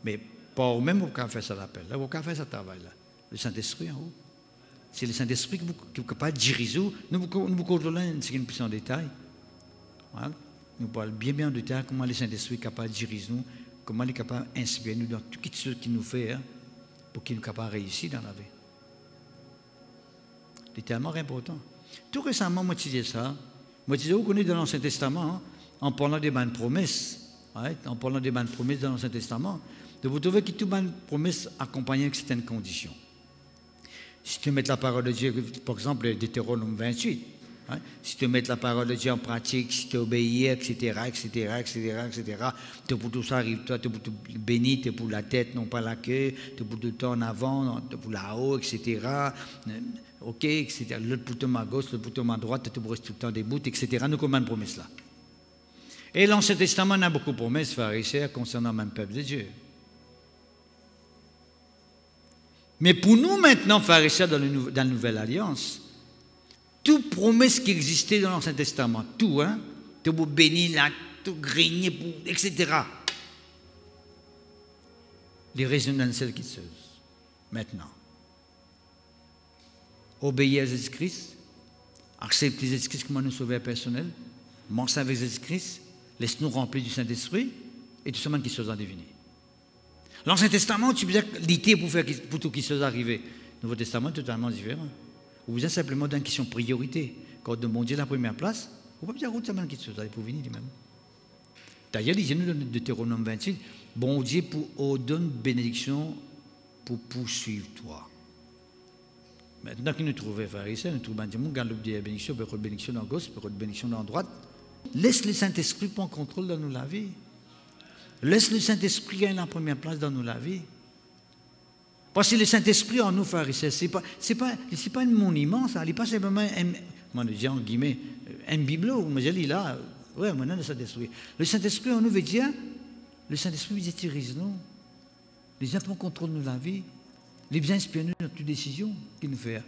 Mais pas même au café ça l'appel. Là, au café ça travaille là. Le Saint-Esprit en haut. C'est le Saint-Esprit qui est capable de diriger. Nous contrôlons une puissance détail. Voilà. Nous parlons bien en détail comment le Saint-Esprit est capable de diriger nous, comment il est capable d'inspirer nous dans tout ce qu'il nous fait, hein, pour qu'il nous capable de réussir dans la vie. C'est tellement important. Tout récemment, moi, je disais ça. Moi, je disais, vous connaissez dans l'Ancien Testament, hein, en parlant des bonnes promesses, ouais, en parlant des bonnes promesses dans l'Ancien Testament, de vous trouver que toutes bonnes promesses accompagnées avec certaines conditions. Si tu mets la parole de Dieu, par exemple, Deutéronome 28, hein, si tu mets la parole de Dieu en pratique, si tu obéis, etc., tu pour tout ça arrive, toi, tu pour tout béni, tu pour la tête, non pas la queue, tu pour tout le temps en avant, tu pour là-haut, etc., ok, etc., l'autre pour ton à gauche, l'autre pour ton à droite, tu pour rester tout le temps debout, etc., nous combien de promesses là. Et l'Ancien Testament a beaucoup de promesses, pharisiens, concernant même le peuple de Dieu. Mais pour nous maintenant, pharisiens, dans la Nouvelle Alliance, toute promesse qui existait dans l'Ancien Testament, tout, hein, tout pour bénir, là, tout grigner, etc. Les raisons celles qui se maintenant. Obéir à Jésus-Christ, accepter Jésus-Christ comme un sauveur personnel, marcher avec Jésus-Christ, laisse-nous remplir du Saint-Esprit et tout ce monde qui se soit deviné. L'Ancien Testament, tu peux lutter pour tout qui se soit arrivé. Le Nouveau Testament est totalement différent. Vous êtes simplement dans une question de priorité. Quand on demande la première place, vous ne pouvez pas dire que c'est qui se soit pour venir lui-même. D'ailleurs, il nous donne Deutéronome 28, bon Dieu pour donne bénédiction pour poursuivre toi. Maintenant que nous trouvons pharisiens, nous trouvons un garde de bénédiction, peut être bénédiction dans la gauche, peut être bénédiction dans la droite. Laisse le Saint-Esprit prendre contrôle dans nos vies. Laisse le Saint-Esprit gagner la première place dans nos vies. Parce que le Saint-Esprit en nous, pharisiens, c'est pas un monument, ça n'est pas simplement un bibelot. Moi, je lis là, ouais, maintenant le Saint-Esprit. Le Saint-Esprit en nous veut dire, le Saint-Esprit veut dirige nous. Les gens prennent contrôle de nos vies. Les bien inspirent nous dans toute décision qu'il nous fait.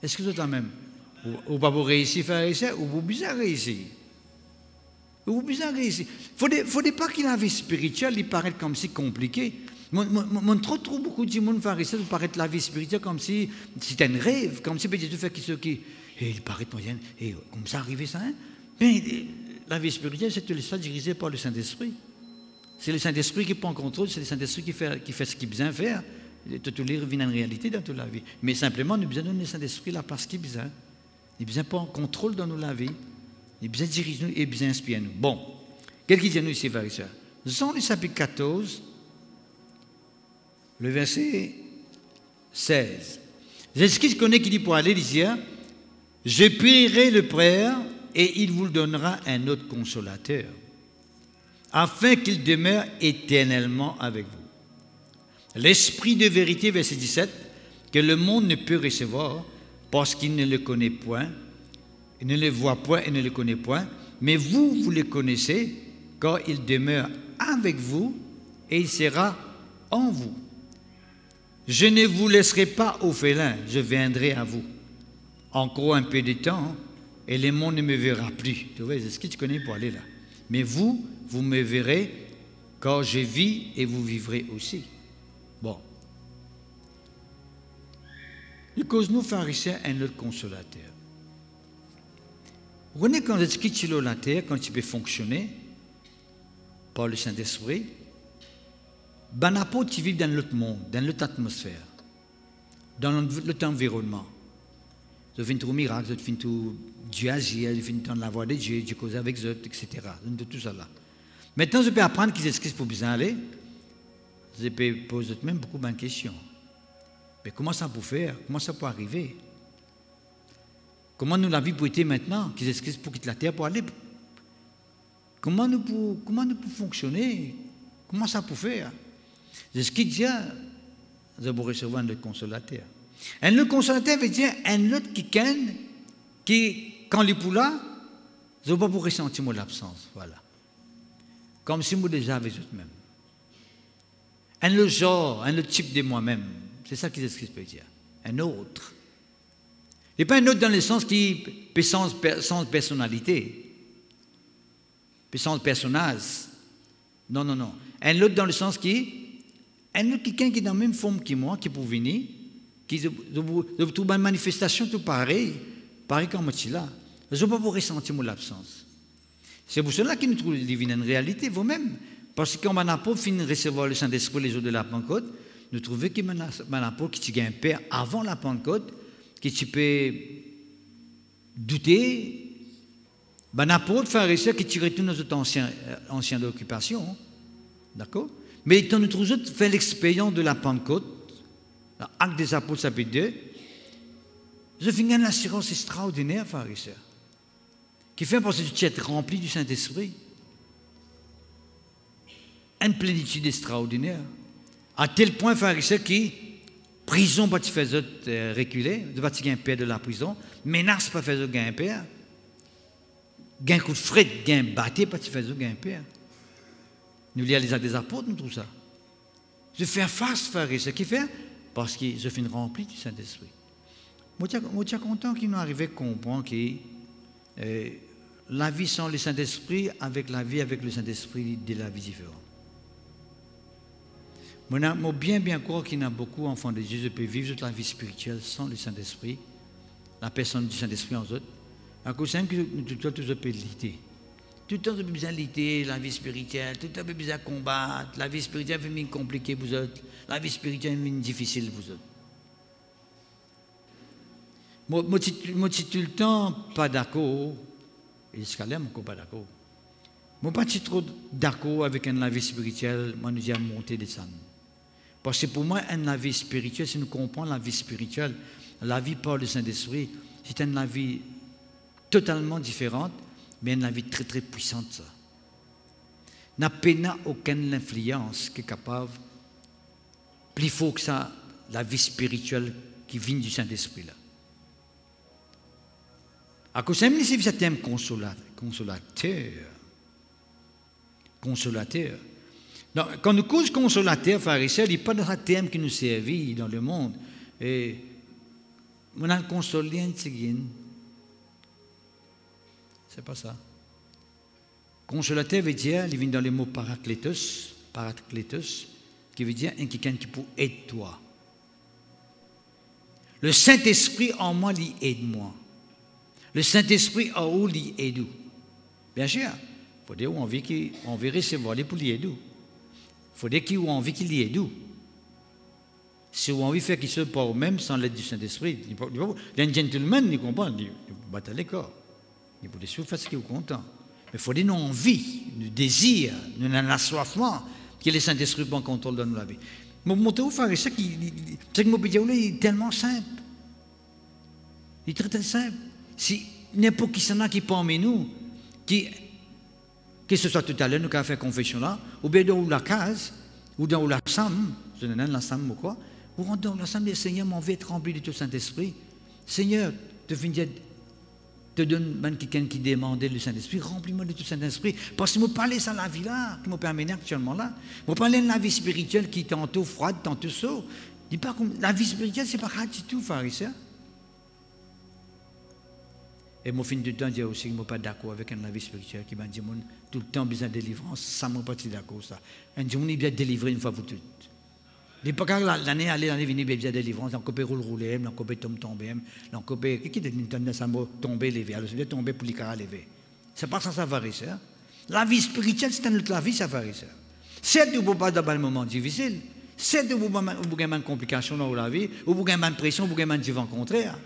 Est-ce que vous êtes la même? Ou pas pour réussir, frère et sœur, ou vous bien réussir. Ou bien réussir. Faudrait pas que la vie spirituelle, il paraît comme si compliqué. Mon trop beaucoup de monde frère et sœur, paraît la vie spirituelle comme si c'était un rêve, comme si peut-être faire qui il paraît moyen, et comme ça arriver ça, hein? Mais la vie spirituelle, c'est ça dirigé par le Saint-Esprit. C'est le Saint-Esprit qui prend contrôle, c'est le Saint-Esprit qui fait ce qu'il a besoin de faire. Tout les revient en réalité dans toute la vie. Mais simplement, nous avons besoin de donner le Saint-Esprit la place qu'il a besoin. Il a besoin de prendre contrôle dans la vie. Il a besoin de diriger nous et besoin d'inspirer nous. Bon, qu'est-ce qu'il dit nous ici, frères et sœurs? Jean, le chapitre 14, le verset 16. Jésus-Christ connaît qui dit pour aller, il dit, je prierai le Père et il vous donnera un autre consolateur, afin qu'il demeure éternellement avec vous. L'Esprit de vérité, verset 17, que le monde ne peut recevoir parce qu'il ne le connaît point, il ne le voit point et ne le connaît point, mais vous, vous le connaissez, car il demeure avec vous et il sera en vous. Je ne vous laisserai pas orphelin, je viendrai à vous. Encore un peu de temps, et le monde ne me verra plus. Tu vois, est-ce que tu connais pour aller là? Mais vous, vous me verrez, car je vis et vous vivrez aussi. Bon. Il cause nous, pharisiens, un autre consolateur. Vous voyez, quand tu es sur la terre, quand tu peux fonctionner par le Saint-Esprit, ben apôtre, tu vis dans l'autre monde, dans l'autre atmosphère, dans l'autre environnement. Tu fais tout miracle, tu fais tout Dieu agir, tu fais dans la voix de Dieu, tu causes avec eux, etc. Tout ça là. Maintenant, je peux apprendre qu'ils expliquent pour bien aller. Je peux poser même beaucoup de questions. Mais comment ça peut faire? Comment ça peut arriver? Comment nous la vie peut être maintenant? Qu'ils expliquent pour quitter la terre pour aller? Comment nous pouvons fonctionner? Comment ça peut faire? C'est ce qu'il dit, je vais recevoir un autre consolateur. Un autre consolateur veut dire un autre qui quand il est pour là, je ne vais pas pour ressentir mon absence. Voilà. Comme si moi déjà avec eux-mêmes. Un autre genre, un autre type de moi-même. C'est ça qu'il peut dire. Un autre. Et pas un autre dans le sens qui peut sans personnalité. Peut sans personnage. Non, non, non. Un autre dans le sens un autre quelqu'un qui est dans la même forme que moi, qui peut venir, qui trouve une manifestation tout pareil comme moi là. Je ne peux pas ressentir mon absence. C'est pour cela que nous trouvons divine en réalité, vous-même. Parce que quand on n'a pas fini de recevoir le Saint-Esprit les jours de la Pentecôte, nous trouvons qu'il y a un apôtre qui a un père avant la Pentecôte, que tu peux douter. Un apôtre, frère et sœur, qui tire tous nos autres anciens occupations. D'accord? Mais quand nous trouvons fait l'expérience de la Pentecôte, l'acte des apôtres, chapitre 2, je finis une assurance extraordinaire, frère et sœur, qui fait parce que tu es rempli du Saint-Esprit. Une plénitude extraordinaire. À tel point, frère et sœur, qui, prison, pas tu fais reculer, de pas tu un père de la prison, menace pas faire un père, gain coup de fret, gain batté, pas tu fais un père. Nous lisons les actes des apôtres, nous trouvons ça. Je fais face, frère et sœur, qui fait parce que je finis rempli du Saint-Esprit. Moi, je suis content qu'il nous arrive à comprendre que la vie sans le Saint-Esprit, avec la vie avec le Saint-Esprit, de la vie différente. Moi, bien croire qu'il y a beaucoup d'enfants de Dieu qui peuvent vivre toute la vie spirituelle sans le Saint-Esprit, la personne du Saint-Esprit en eux. À cause de que tout le temps, tout le temps, lutter. Tout le temps, vous avez besoin de lutter, la vie spirituelle. Tout le temps, vous avez besoin de combattre. La vie spirituelle est compliquée pour vous autres. La vie spirituelle est difficile pour vous autres. Moi, je suis tout le temps pas d'accord. Et jusqu'à là, je ne suis pas d'accord. Moi, je ne suis pas trop d'accord avec la vie spirituelle. Moi, nous disons monter des descendre. Parce que pour moi, la vie spirituelle, si nous comprenons la vie spirituelle, la vie par le Saint-Esprit, c'est une vie totalement différente, mais une vie très très puissante. Ça n'a pas aucune influence qui est capable, plus fort que ça, la vie spirituelle qui vient du Saint-Esprit. Là. À cause de ça, c'est un thème consolateur. Consolateur. Donc, quand nous causons consolateur, frères et sœurs, il n'y a pas de thème qui nous servit dans le monde. Et on a consolé un tigine. C'est pas ça. Consolateur veut dire, il vient dans les mots parakletos, qui veut dire un quelqu'un qui peut aider toi. Le Saint-Esprit en moi, il aide moi. Le Saint-Esprit en vous, il aide. Bien sûr, il faut dire qu'on veut recevoir les pour l'aider. Il faut dire qu'on a envie qu'il aide. Si on a envie de faire qu'il se part même sans l'aide du Saint-Esprit, les gentlemen, ils comprennent, ils battent les corps. Ils vont faire ce qu'ils sont contents. Mais il faut dire nous envie, nous désir, nous un assoiffement que le Saint-Esprit prend contrôle dans notre vie. Mais mon frère, c'est que mon pédiatre est tellement simple. Il est très très simple. Si n'importe qui s'en a qui parmi nous, que ce soit tout à l'heure, nous avons fait confession là, ou bien dans la case, ou dans la Sam, je ne sais pas la Sam ou quoi, vous rentrez dans la Sam, le Seigneur m'a envie d'être rempli de tout Saint-Esprit. Seigneur, te donne quelqu'un qui demandait le Saint-Esprit, remplis-moi de tout Saint-Esprit. Parce que je parle ça la vie là, qui m'a permis actuellement là. Je parle de la vie spirituelle qui est tantôt froide, tantôt chaud. Dis pas comme la vie spirituelle, c'est pas grave du tout, pharisien. Et mon fin de temps, je dis aussi que je ne suis pas d'accord avec la vie spirituelle qui m'a dit tout le temps besoin de délivrance, ça ne m'a pas d'accord ça. Un jour, on est bien délivré une fois pour toutes. Les pas l'année allée, l'année venue, bien délivrance, on peut rouler, on peut tomber, on peut qui est ça m'a tombé lever, alors c'est tomber pour les cas lever. C'est pas ça pharisien. La vie spirituelle, c'est notre la vie ça pharisien. C'est vous pas dans un moment difficile. C'est vous avez une complication dans la vie, ou vous avez une pression, vous avez un vent contraire.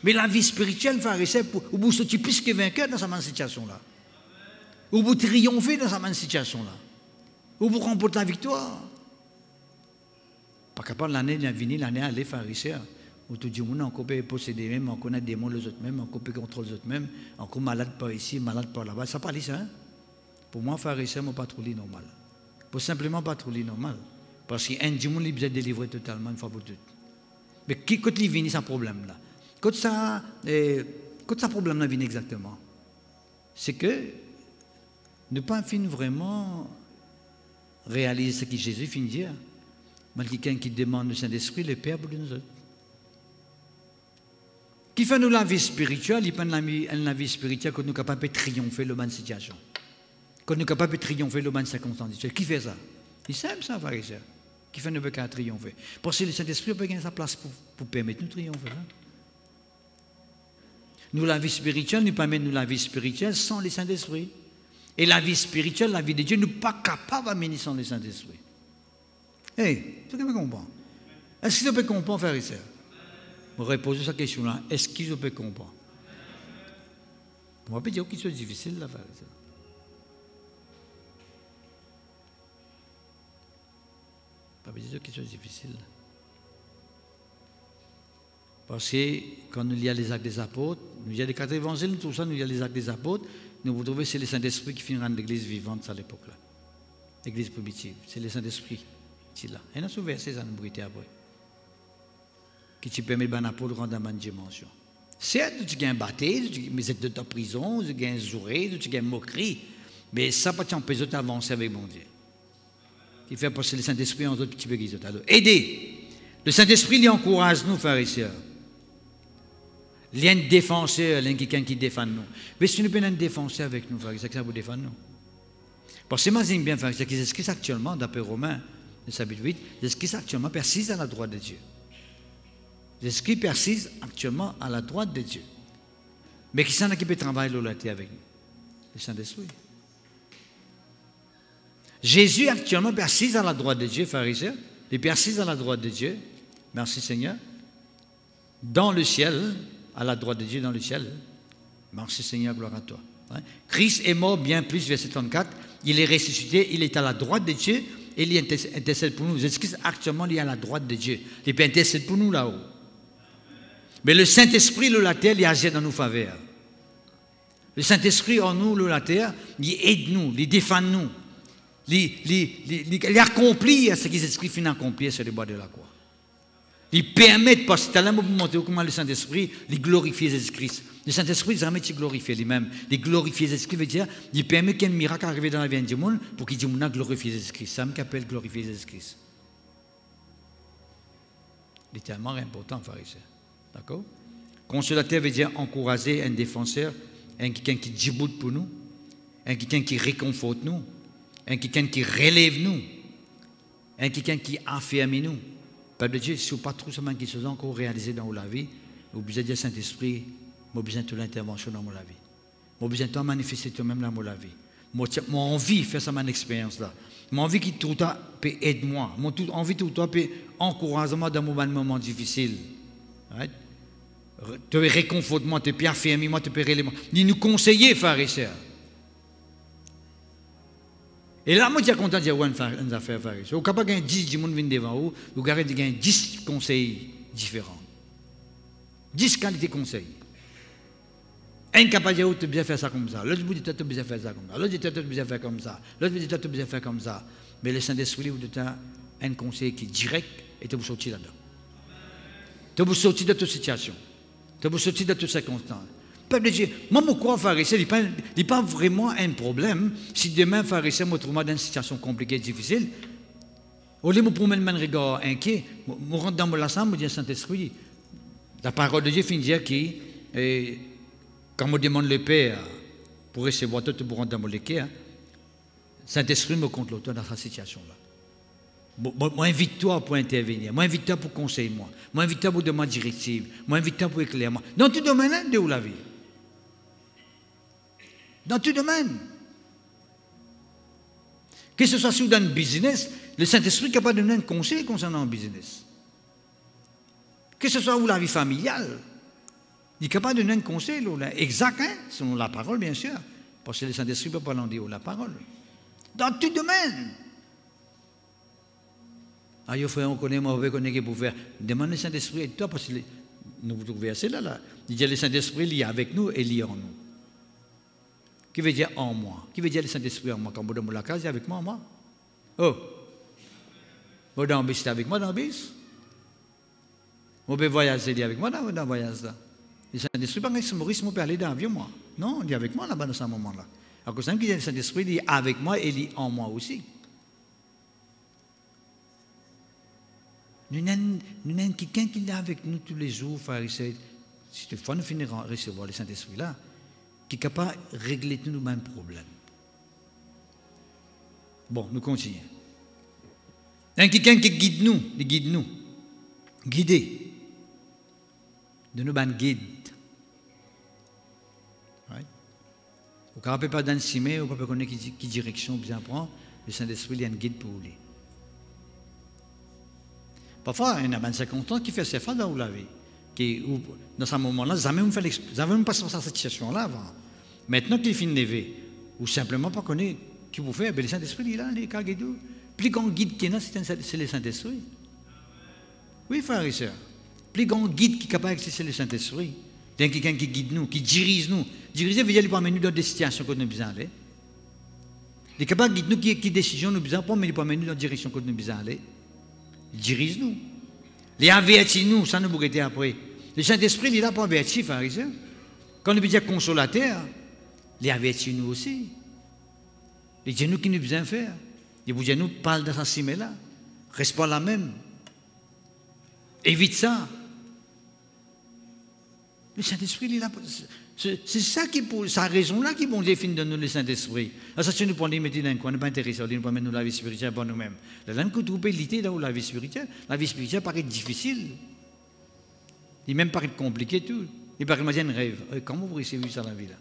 Mais la vie spirituelle, pharisien, ou vous sortez plus que vainqueur dans cette situation-là. Ou vous triomphez dans cette situation-là. Ou vous remportez la victoire. Pas capable l'année de venir, l'année à les pharisiens. Où tout le monde peut posséder même, on connaît des mots les autres mêmes, on peut contrôler les autres mêmes, on est malade par ici, malade par là-bas. Ça parle ça. Hein? Pour moi, pharisien, je ne pas trop normal. Pour simplement pas trop normal. Parce qu'un démon, il besoin de délivrer totalement une fois pour toutes. Mais quand il vient, c'est un problème là. Quand ça problème là vient exactement, c'est que ne pas finir vraiment réaliser ce que Jésus finit de dire. Mais quelqu'un qui demande le Saint-Esprit, le Père pour nous autres. Qui fait nous la vie spirituelle, il fait la vie spirituelle que nous sommes capables de triompher le bonne situation. Que nous sommes capables de triompher le bonne circonstance. Qui fait ça? Il sait ça, pharisien. Qui fait nous pas triompher. Parce que le Saint-Esprit peut gagner sa place pour permettre nous de triompher. Hein? Nous, la vie spirituelle, nous permettons la vie spirituelle sans le Saint-Esprit. Et la vie spirituelle, la vie de Dieu, nous ne sommes pas capables d'amener sans le Saint-Esprit. Hey, tu peux comprendre? Est-ce que tu peux comprendre, frère et sœur? Je vais reposer cette question-là. Est-ce que je peux comprendre? On va pas dire que c'est difficile, là, frère et sœur. On va pas dire que c'est difficile. Parce que quand nous lisons les actes des apôtres, nous lisons les 4 évangiles, tout ça, nous lisons les actes des apôtres, nous vous trouvez c'est le Saint-Esprit qui finit rendre l'église vivante à l'époque-là. L'église primitive, c'est le Saint-Esprit qui est là. Et nous avons versé ça nous brûler après. Qui te permet de rendre dans une dimension. Certes, tu gagnes un baptême, tu gagnes de ta prison, tu gagnes un zouré, tu gagnes une moquerie, mais ça ne peut pas t'empêcher d'avancer avec mon Dieu. Qui fait passer le Saint-Esprit en d'autres petits peu qu'ils ont. Alors, aidez. Le Saint-Esprit, il encourage nous, frères et sœurs. Il y a un défenseur, il y a quelqu'un qui défend nous. Mais si nous avons un défenseur avec nous, frères et sœurs, ça vous défend nous. Parce que moi, j'aime bien, frères et sœurs, qu'ils esquissent actuellement, d'après Romains, le chapitre 8, ils esquissent actuellement persistent à la droite de Dieu. Les esprits persistent actuellement à la droite de Dieu. Mais qui s'en a qui peut travailler la terre avec nous? Le Saint-Esprit. Jésus actuellement persiste à la droite de Dieu, frères et sœurs. Il persiste à la droite de Dieu. Merci Seigneur. Dans le ciel, à la droite de Dieu dans le ciel. Merci Seigneur, gloire à toi. Christ est mort bien plus, verset 34. Il est ressuscité, il est à la droite de Dieu et il intercède pour nous. Jésus-Christ actuellement, il est à la droite de Dieu. Il peut intercéder pour nous là-haut. Mais le Saint-Esprit, le later, il agit dans nos faveurs. Le Saint-Esprit en nous, le later, il aide nous, il défend nous. Il accomplit ce que Jésus-Christ finit d'accomplir sur le bois de la croix. Il permet, parce que tu as l'amour pour montrer comment le Saint-Esprit, il glorifie Jésus-Christ. Le Saint-Esprit, jamais il glorifie lui-même. Il glorifie Jésus-Christ veut dire, il permet qu'un miracle arrive dans la vie du monde pour qu'il dise, on a glorifié Jésus-Christ. C'est ça qui appelle glorifier Jésus-Christ. Il est tellement important, frère et sœur. D'accord? Consolateur veut dire encourager un défenseur un quelqu'un qui djiboute pour nous, un quelqu'un qui réconforte nous, un quelqu'un qui relève nous, un quelqu'un qui affirme nous. Peuple de Dieu, si vous n'avez pas trop seulement qui sont encore réalisés dans la vie, vous avez besoin du Saint-Esprit, vous avez besoin de l'intervention dans la vie. Vous avez besoin de toi manifester toi-même dans la vie. Moi, j'ai envie de faire ça, mon expérience là. J'ai envie que tout le temps peut aider moi. J'ai envie que tout le temps peut encourager moi dans mon moment difficile. Right? Tu peux réconforter moi, tu peux affirmer moi, tu peux relayer moi. Ni nous conseiller, frères et sœurs. Et là, moi, je suis content de dire une affaire, frères et sœurs. Vous n'avez pas gagné 10 personnes qui viennent devant vous, vous avez gagné 10 conseils différents. 10 qualités de conseils. Un capable de dire, tu as besoin de faire ça comme ça. L'autre dit, tu as besoin de faire ça comme ça. L'autre dit, tu as besoin de faire comme ça. L'autre dit, tu as besoin de faire comme ça. Mais le Saint-Esprit, vous avez un conseil qui est direct et tu vous sortir là-dedans. Tu vous sortir de toute situation. Tu vous sortir de toutes circonstances. Peuple de Dieu, moi, je crois, pharisien, il n'est pas vraiment un problème si demain, pharisien, me trouve dans une situation compliquée, difficile. Au lieu de me promène un regard inquiet, je rentre dans mon salle, je dis Saint-Esprit. La parole de Dieu finit de dire que quand je demande le Père pour recevoir tout pour rentrer dans mon cœur, Saint-Esprit me compte l'auteur dans cette situation-là. Moi, invite-toi pour intervenir. Moi, invite-toi pour conseiller moi. Moi, invite-toi pour demander directive. Moi, invite-toi pour éclairer moi. Dans tout domaine de où la vie. Dans tout domaine. Que ce soit sur dans le business, le Saint-Esprit est capable de donner un conseil concernant le business. Que ce soit où la vie familiale, il est capable de donner un conseil exact, hein, selon la parole, bien sûr. Parce que le Saint-Esprit ne peut pas l'en dire la parole. Dans tout domaine. Ah, yo frère, on connaît, moi, on connaît pour faire. Demande le Saint-Esprit et toi, parce que nous vous trouvez verset là. Il dit le Saint-Esprit il est avec nous et il est en nous. Qui veut dire en moi? Qui veut dire le Saint-Esprit en moi? Quand vous dans la case, il est avec moi, en moi. Oh! Vous dans le bus, c'est avec moi dans le bus? Vous pouvez voyager, il est avec moi dans le voyage là. Le Saint-Esprit, par exemple, Maurice, je peux aller dans l'avion, moi. Non, il est avec moi là-bas dans ce moment-là. À cause de ça, le Saint-Esprit il est avec moi et il est en moi aussi. Nous avons quelqu'un qui est avec nous tous les jours, pharisiens. Si toutefois nous finirons de recevoir le Saint-Esprit là, qui est capable de régler tous nos mêmes problèmes. Bon, nous continuons. Il y a quelqu'un qui guide nous, guider. De nous ban guide. Right? Au ne peut pas dans le cimé, on ne peut pas connaître qui direction bien prendre, le Saint-Esprit il y a un guide pour lui. Parfois, il y a une circonstance qui fait ses fois dans la vie. Dans ce moment-là, jamais même pas sur cette situation-là avant. Maintenant qu'il finit de lever, ou simplement pas connaître qui vous fait, le Saint-Esprit il est là, les carguedous. Plus grand guide qu'il y a, c'est le Saint-Esprit. Oui, frères et sœurs. Plus grand guide qui est capable d'accéder le Saint-Esprit. Il y a quelqu'un qui guide nous, qui dirige nous. Diriger veut dire qu'il peut amener nous dans des situations que nous avons besoin d'aller. Il est capable de guider nous qui décision nous besoin prendre, mais il peut amener nous dans la direction que nous avons besoin d'aller. Il dirige nous. Il avertit nous, ça nous pourrait être après. Le Saint-Esprit, il est là pour avertir, frères et sœurs. Quand nous disons consolateur, il avertit nous aussi. Il dit nous qui nous besoin faire. Il vous dit nous parle de ça là. Reste pas la même. Évite ça. Le Saint-Esprit, il est là. C'est ça qui pour sa raison là qui bon Dieu finit de nous le Saint-Esprit. Ça c'est nous prendre les mettre dans un coin, n'est pas intéressé, on pas mettre nous la vie spirituelle pour nous-mêmes. La langue que trouver l'idée là où la vie spirituelle paraît difficile. Il même paraît compliqué tout. Il paraît un rêve. Comment vous recevez ça la vie là?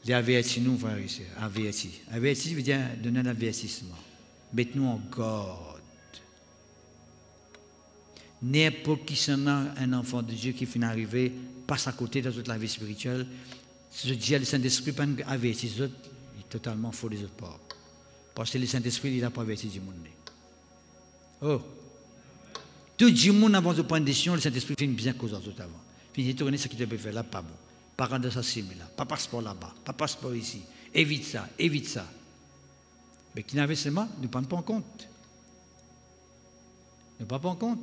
Les avertis nous, frères et sœurs, avertis. Avertis veut dire donner un avertissement. Mettez-nous en garde. N'importe qui s'en a un enfant de Dieu qui finit d'arriver, passe à côté de toute la vie spirituelle. Je dis à le Saint-Esprit, pas avertir les autres, il est totalement faux des autres parts. Parce que le Saint-Esprit, il n'a pas averti du monde. Oh! Tout le monde avant de prendre une décision, le Saint-Esprit fait bien cause aux autres avant. Puis il tourne ce qu'il peut faire là, pas bon. Pas rendre ça simple là, pas passeport là-bas, pas passeport ici. Évite ça, évite ça. Mais qui n'avait seulement, ne prend pas en compte. Ne prend pas en compte.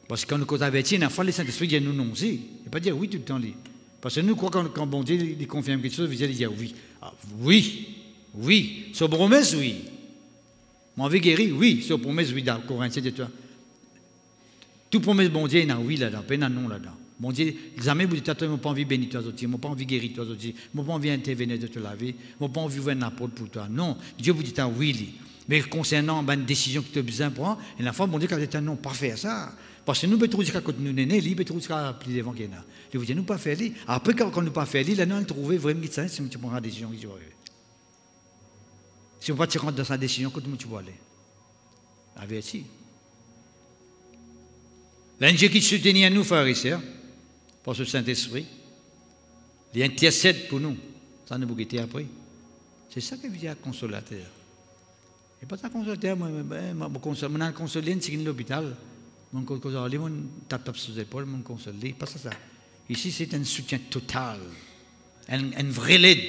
Parce que quand nous sommes avertis, il faut le Saint-Esprit dit nous non aussi. Il ne pas dire oui tout le temps. Parce que nous croyons quand bon Dieu il confirme quelque chose, il dit oui. Ah, oui, oui. Sur promesse, oui. Mon vie guéri, oui. Sur promesse, oui. Dans Corinthiens, de toi. Tout promesse, bon Dieu, il y a un oui là-dedans, pas un non là-dedans. Bon Dieu, jamais vous dites, je n'ai pas envie de bénir toi autres, je n'ai pas envie de guérir toi autres, je n'ai pas envie d'intervenir de te laver, je n'ai pas envie de voir un apôtre pour toi. Non, Dieu vous dit un oui. Mais concernant une décision que tu as besoin de prendre, et la fois, bon Dieu, quand vous dites non, pas faire ça. Parce que nous, peut trouver quand nous sommes nés, nous peut trouver plus devant qu'il y a. Je vous dis, nous pas faire ça. Après, quand nous pas faire ça, là, nous allons trouver vraiment ça, si tu prends la décision qui va arriver. Si on ne va pas te rendre dans sa décision, comment tu vas aller? Averti. L'ange qui soutient nous, frères et sœurs, par ce Saint-Esprit, il intercède pour nous. Ça nous a appris. C'est ça que veut dire consolateur. Et pas un consolateur, moi, je consolé, c'est l'hôpital. Mon consolé, mon tape sur les épaules, mon consolé, pas ça. Ici, c'est un soutien total, un vrai aide.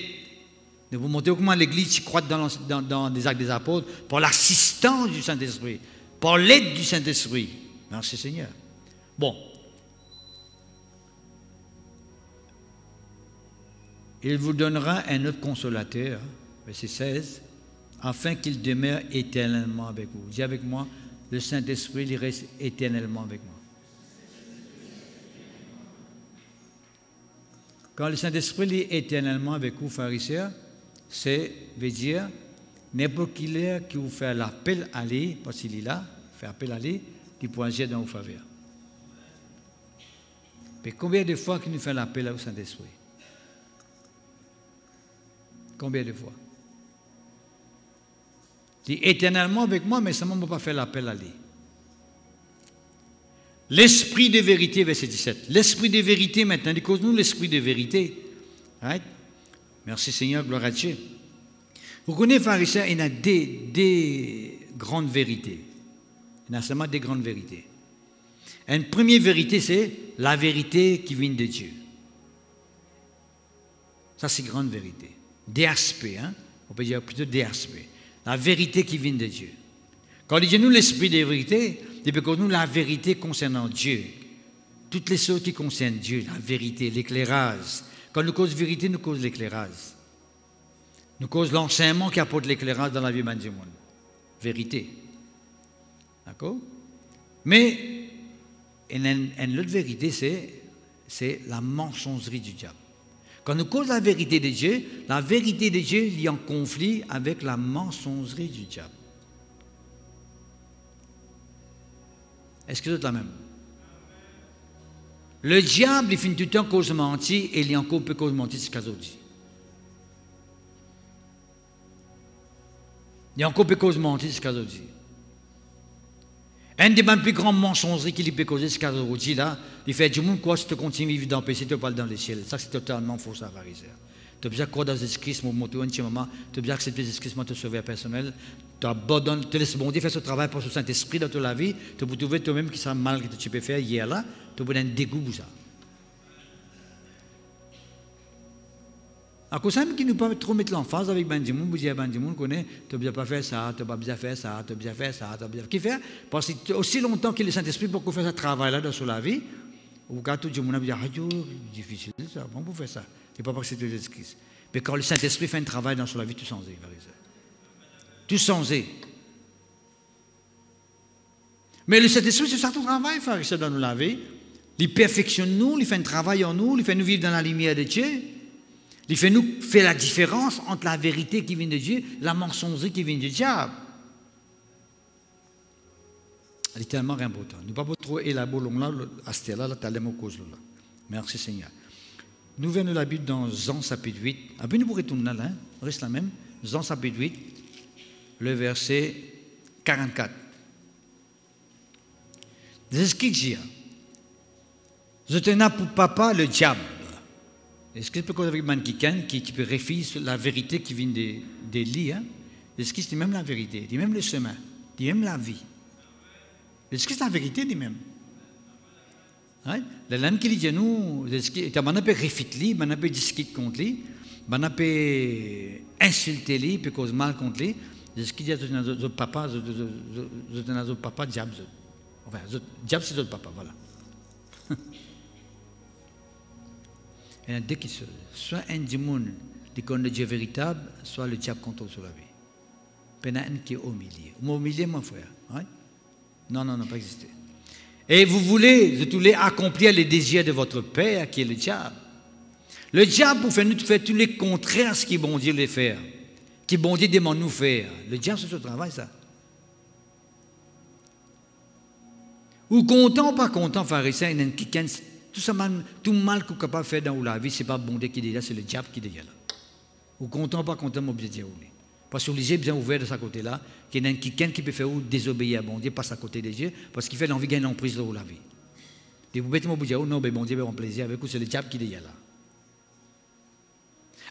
De vous montrer comment l'Église croît dans les actes des apôtres, par l'assistance du Saint-Esprit, par l'aide du Saint-Esprit. Merci Seigneur. Bon. Il vous donnera un autre consolateur, verset 16, afin qu'il demeure éternellement avec vous. Dis avec moi, le Saint-Esprit, il reste éternellement avec moi. Quand le Saint-Esprit est éternellement avec vous, frères et sœurs, c'est, veut dire, n'importe qui est qui vous fait l'appel à aller, parce qu'il est là, fait appel à aller, il peut agir dans vos faveurs. Mais combien de fois qu'il nous fait l'appel au Saint-Esprit? Combien de fois? Il est éternellement avec moi, mais seulement ne peut pas faire l'appel à lui. L'esprit de vérité, verset 17. L'esprit de vérité, maintenant, cause-nous l'esprit de vérité. Right? Merci Seigneur, gloire à Dieu. Vous connaissez, pharisiens, il y a des grandes vérités. Il y a seulement des grandes vérités. Une première vérité, c'est la vérité qui vient de Dieu. Ça, c'est grande vérité. Des aspects, hein? On peut dire plutôt des aspects. La vérité qui vient de Dieu. Quand il dit nous l'esprit de vérité, il peut nous la vérité concernant Dieu. Toutes les choses qui concernent Dieu, la vérité, l'éclairage. Quand nous causons vérité, nous causons l'éclairage. Nous causons l'enseignement qui apporte l'éclairage dans la vie du monde. Vérité. D'accord? Mais une autre vérité, c'est la mensongerie du diable. Quand nous causons la vérité de Dieu est en conflit avec la mensongerie du diable. Est-ce que c'est la même? Le diable, il finit tout le temps cause mentir et il y a encore peu cause mentir, c'est ce qu'il dit. Il y a encore peu cause mentir, c'est ce qu'il dit. Un des plus grands mensongeries qu'il peut causer, c'est ce qu'il dit là. Il fait du monde quoi si tu continues à vivre dans le péché, tu parles dans le ciel. Ça, c'est totalement faux, ça, pharisien. Tu as besoin de croire dans Jésus-Christ, mon moto, un petit moment. Tu as besoin d'accepter Jésus-Christ, mon sauveur personnel. Tu abandonnes, tu laisses bon Dieu faire ce travail pour ce Saint-Esprit dans toute la vie. Tu peux trouver toi-même qui sera mal que tu peux faire hier là. Tu as besoin d'un dégoût pour ça. À cause de ça, qui nous pas trop mettre l'emphase avec Bandimoun, vous dites à Bandimoun, connaît, tu n'as besoin pas faire ça, tu n'as pas besoin faire ça, tu as besoin faire ça, tu as besoin. Qui fait? Parce que aussi longtemps que le Saint-Esprit pour qu'on fasse ce travail-là dans la vie, ou quand tout le monde dit, ah, c'est difficile, ça, bon, pour faire ça. C'est pas parce que c'est Jésus-Christ. Mais quand le Saint-Esprit fait un travail dans la vie, tout changé, tout changé. Mais le Saint-Esprit, c'est ça tout travail, frère, c'est dans la vie. Il perfectionne nous, il fait un travail en nous, il fait nous vivre dans la lumière de Dieu. Il fait nous faire la différence entre la vérité qui vient de Dieu et la mensongerie qui vient du diable. Elle est tellement importante. Nous ne pouvons pas trop élaborer là, à ce là, tu as les mots cause là. Merci Seigneur. Nous venons de la Bible dans Jean chapitre 8. Après nous pourrons retourner là, reste la même. Jean chapitre 8, le verset 44. C'est ce qu'il dit. Je tenais pour papa le diable. Est-ce que tu peux causer avec quelqu'un qui peut réfléchir sur la vérité qui vient des lits? Hein? Est-ce que c'est même la vérité? C'est même le chemin? C'est même la vie? Est-ce que c'est la vérité? C'est même? Hein? La langue qui dit à nous, est-ce que tu as réfléchir, tu as discuter contre lui, tu as insulter lui, tu cause mal contre lui? Est-ce qu'il dit à notre papa, notre papa, diable? Enfin, diable c'est notre papa, voilà. Il y en a deux qui sont. Soit un démon qui connaît Dieu véritable, soit le diable contrôle sur la vie. Il y en a un qui est au milieu. Au milieu, mon frère. Hein? Non, pas exister. Et vous voulez accomplir les désirs de votre père, qui est le diable. Le diable, pour faire tous les contraires à ce qu'il bon Dieu les faire, qui bon Dieu demande nous faire. Le diable, c'est son travail, ça. Ou content ou pas content, pharisien, il y a tout mal qu'on est capable de faire dans la vie, ce n'est pas bon Dieu qui est là, c'est le diable qui est là. Ou content ou pas content, mon bien Dieu. Parce que les yeux bien ouverts de ce côté-là, qu'il y a quelqu'un qui peut faire désobéir à bon Dieu, passe à côté des yeux, parce qu'il fait l'envie de gagner l'emprise dans la vie. Et vous mettez mon bout de non, mais bon Dieu va en plaisir avec vous, c'est le diable qui est là.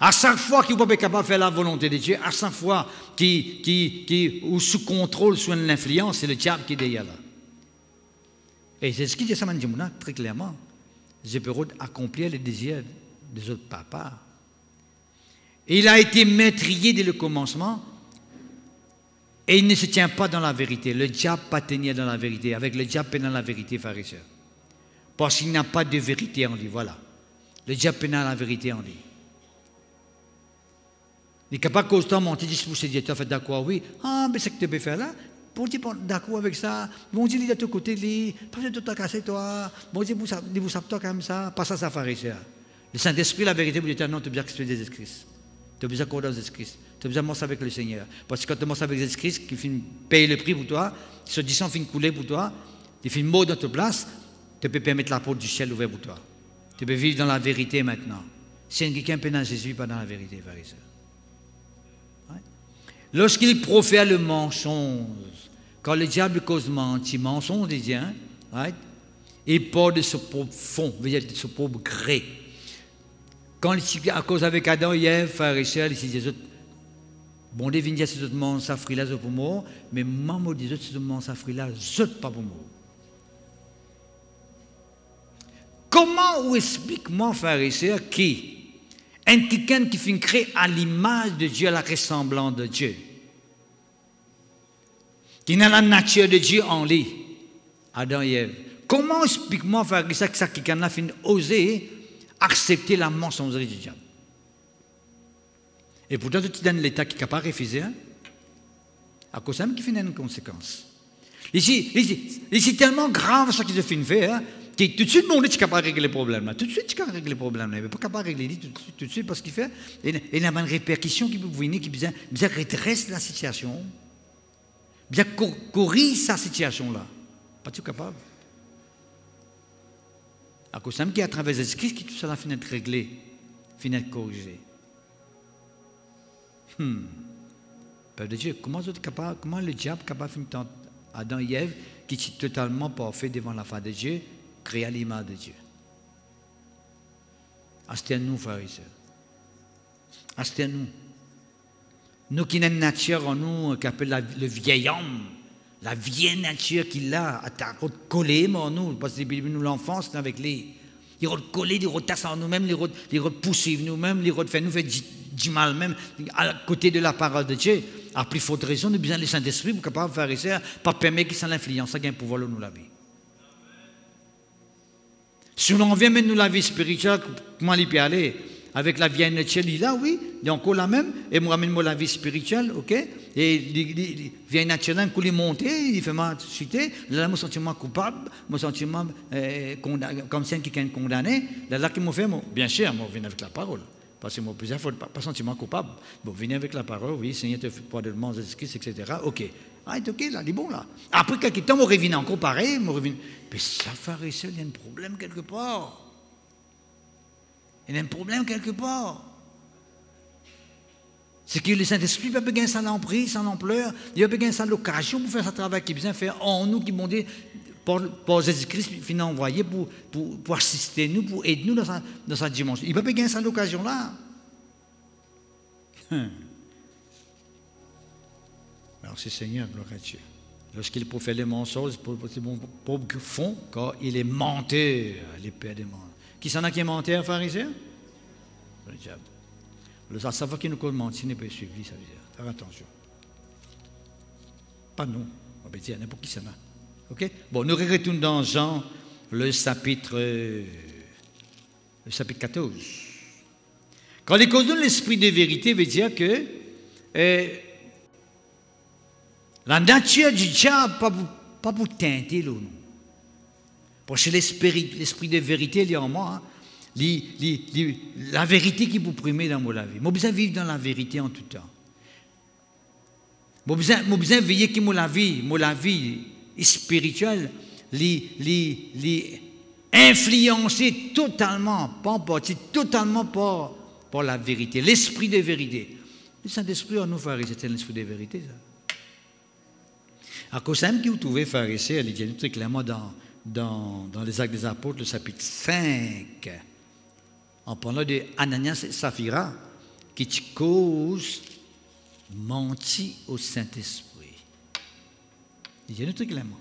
À chaque fois qu'il n'est pas capable de faire la volonté de Dieu, à chaque fois ou sous contrôle, sous l'influence, c'est le diable qui est là. Et c'est ce qu'il dit ça très clairement. Je peux accomplir les désirs des autres papas. Il a été maîtrisé dès le commencement et il ne se tient pas dans la vérité. Le diable pas tenir dans la vérité. Avec le diable, dans la vérité, pharisien. Parce qu'il n'a pas de vérité en lui. Voilà. Le diable est dans la vérité en lui. Il n'est capable de constamment mentir, dit pour ses dieux, tu as fait d'accord, oui. Ah, mais c'est ce que tu peux faire là. Bon Dieu, d'accord avec ça. Bon Dieu, il est de ton côté, lui. Pas de tout casser, toi. Bon Dieu, vous savez toi comme ça. Pas ça, pharisien. Le Saint-Esprit, la vérité, vous dites, non, tu as besoin de Jésus-Christ. Tu as besoin d'accorder Jésus-Christ. Tu as besoin de marcher avec le Seigneur. Parce que quand tu marches avec Jésus-Christ, qui finit payer le prix pour toi, ce sang finit couler pour toi, il finit mort dans ta place, tu peux permettre la porte du ciel ouverte pour toi. Tu peux vivre dans la vérité maintenant. Si quelqu'un peut dans Jésus, pas dans la vérité, pharisien. Lorsqu'il profère le mensonge, quand le diable cause mensonge, il dit, il porte de ce propre fond, veut dire de ce propre gré. Quand il à cause avec Adam et Ève, pharisiens, il dit, bon, Dieu vient dire ces autres mangent sa fruit là, pour moi, mais maman dit, ces autres mangent sa fruit là, pas pour moi. Comment ou explique-moi, pharisien, qui quelqu'un qui finit créé à l'image de Dieu, à la ressemblance de Dieu, qui n'a la nature de Dieu en lui, Adam et Ève. Comment explique-moi, pharisien, que ça quelqu'un a fini oser accepter la mensongerie du diable? Et pourtant, tu donnes l'État qui n'est pas refusé, à cause de ça, qui fait une conséquence. Ici, c'est tellement grave ce qu'ils ont fait faire, que tout de suite, mon Dieu, tu es capable de régler le problème. Tout de suite, tu es capable de régler le problème. Il n'est pas capable de régler tout de suite parce qu'il fait. Il y a une répercussion qui peut venir, qui bien redresse la situation, bien corrige sa situation-là. Pas tout capable. À cause de ça, qui à travers Jésus-Christ, qui tout cela finit d'être réglé, finit d'être corrigé. Père de Dieu, comment le diable est capable de finir Adam et Ève, qui sont totalement parfaits devant la face de Dieu, créé à l'image de Dieu? Astez-nous, pharisiens. Astez-nous. Nous qui avons une nature en nous, qui appelle le vieil homme, la vieille nature qu'il a, à coller en nous, parce que nous l'enfance avec les. Il recoller, il retasse en nous-mêmes, il repousse nous-mêmes, il fait nous faire du mal même à côté de la parole de Dieu. À plus forte raison, nous avons besoin du Saint-Esprit pour capable de faire ça, pas permettre qu'il s'en l'influence, ça gagne pouvoir nous la vie. Si on vient maintenant la vie spirituelle, comment il peut aller? Avec la vieille nature, il est là, oui, il est encore la même, et moi, ramène-moi la vie spirituelle, ok? Et la vieille nature, quand il est monté, il fait ma cité, là, mon sentiment coupable, mon sentiment comme si quelqu'un est condamné, là, qu'il m'a fait, bien sûr, moi, je viens avec la parole. Parce que moi, plusieurs fois, pas sentiment coupable. Bon, venez avec la parole, oui, Seigneur te fait pas de demande, Jésus-Christ, etc. Ok. Ah, c'est ok, là, il est bon, là. Après quelques temps, on revient encore pareil, mais ça, pharisien, il y a un problème quelque part. Il y a un problème quelque part. C'est que le Saint-Esprit peut gagner sa emprise, son ampleur, il peut gagner sa location pour faire ce travail qu'il vient faire en nous, qui m'ont dit, pour Jésus-Christ, il a envoyé pour assister nous, pour aider nous dans sa dimension. Il peut gagner sa location là. Merci Seigneur, gloire à Dieu. Lorsqu'il profère les mensonges, pour fond, quand il est menteur, l'épée des mensonges. Qui s'en a qui est menteur, pharisien? Le diable. Le savoir qui nous cause mentir ne peut suivre, ça veut dire. Faire attention. Pas nous, on peut dire n'importe qui s'en a. Ok? Bon, nous retournons dans Jean, le chapitre 14. Quand les causes de l'esprit de vérité veut dire que la nature du diable pas pour teinter l'eau. Parce que l'esprit de vérité, il y a en moi. Hein. La vérité qui vous prime dans la vie. Moi, besoin de vivre dans la vérité en tout temps. Moi, besoin de veiller que la vie spirituelle, influencée totalement, pas en partie, totalement par la vérité, l'esprit de vérité. Le Saint-Esprit en nous pharisiens, c'est l'esprit de vérité, ça. À cause même que vous trouvez pharisiens, il dit très clairement dans les Actes des Apôtres, le chapitre 5, en parlant de Ananias et Saphira, qui cause menti au Saint-Esprit. Il dit très clairement.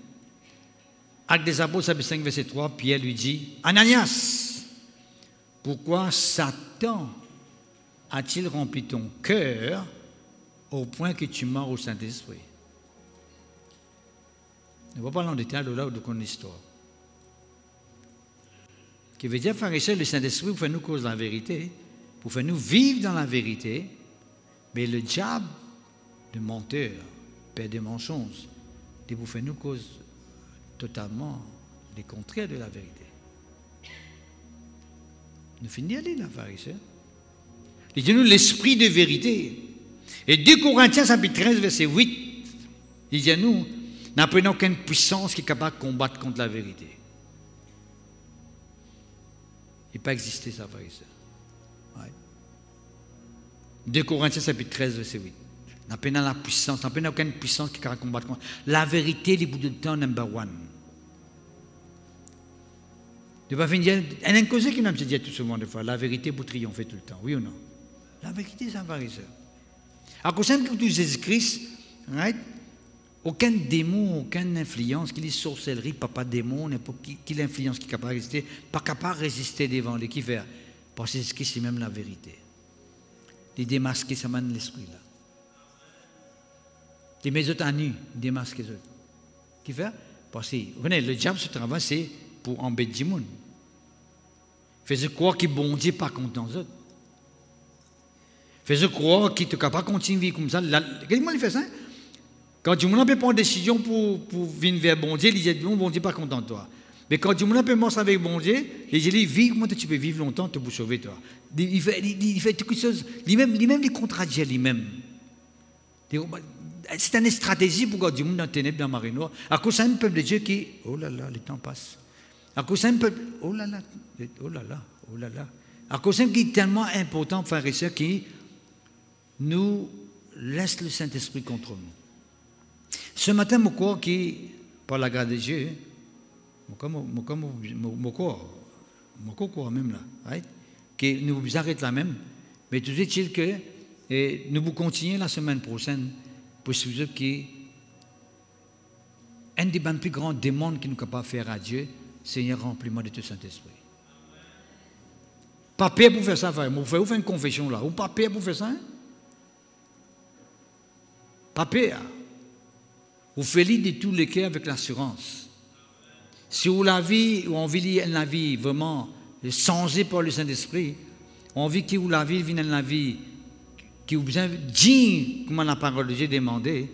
Actes des Apôtres, chapitre 5, verset 3, Pierre lui dit, Ananias, pourquoi Satan a-t-il rempli ton cœur au point que tu mens au Saint-Esprit? Ne va pas parler en détail de là ou de ton histoire. Qui veut dire, pharisien, le Saint-Esprit pour faire nous cause la vérité, pour faire nous vivre dans la vérité, mais le diable, le menteur, père des mensonges, il pour faire nous cause totalement les contraires de la vérité. Nous finissons d'aller dans la pharisien. Il dit nous l'esprit de vérité. Et 2 Corinthiens, chapitre 13, verset 8, il dit à nous, n'apprenons aucune puissance qui est capable de combattre contre la vérité. Il n'a pas existé ça, pharisien. Ouais. 2 Corinthiens, chapitre 13, verset 8. N'apprenons la puissance, n'apprenons aucune puissance qui est capable de combattre contre la vérité, les bouts de temps, number one. Il y a une cause qui m'a dit tout souvent de fois, la vérité pour triompher tout le temps, oui ou non? La vérité, c'est un pharisien. À cause de Jésus-Christ, right? Aucun démon, aucune influence, qu'il est sorcellerie, pas démon, n'importe qui l'influence qui est capable de résister, pas capable de résister devant lui, qui fait? Parce que Jésus-Christ, c'est même la vérité. Les démasquer, ça mène l'esprit là. Les mes autres à nu, démasquer les autres. Qui fait? Parce que, vous voyez, le diable, ce travail, c'est pour embêter le monde. Fais-je croire qu'il bon Dieu pas content des autres. Fais-je croire qu'il ne peut pas continuer comme ça. Comment il fait ça? Quand tu ne peux pas une décision pour venir vers bon Dieu, il dit non, bon Dieu n'est pas content de toi. Mais quand tu ne peux pas avec bon Dieu, il dit vis, comment tu peux vivre longtemps pour sauver toi. Il fait quelque chose, lui-même il contradit lui-même. C'est une stratégie pour garder le monde dans les ténèbres, dans la marée noire. À cause d'un peuple de Dieu qui, oh là là, le temps passe. À cause d'un peuple, oh là là, oh là là, oh là là. À cause d'un qui est tellement important, frères et sœurs, qui nous laisse le Saint-Esprit contre nous. Ce matin, je crois que, par la grâce de Dieu, je crois même là, right? Que nous vous arrêtons là même, mais tout est-il que nous vous continuons la semaine prochaine pour ce qui un des plus grands demandes que nous sommes capables de faire à Dieu, Seigneur, remplis-moi de ton Saint-Esprit. Pas peur pour faire ça, frère. Vous faites une confession là. Ou pas peur pour faire ça? Hein? Pas peur. Vous faites de tous les cœurs avec l'assurance. Si vous la vie, ou on vit la vie vraiment changée par le Saint-Esprit, on vit que vous la vie vient dans la vie qui vous besoin de dire comment la parole de Dieu demandé,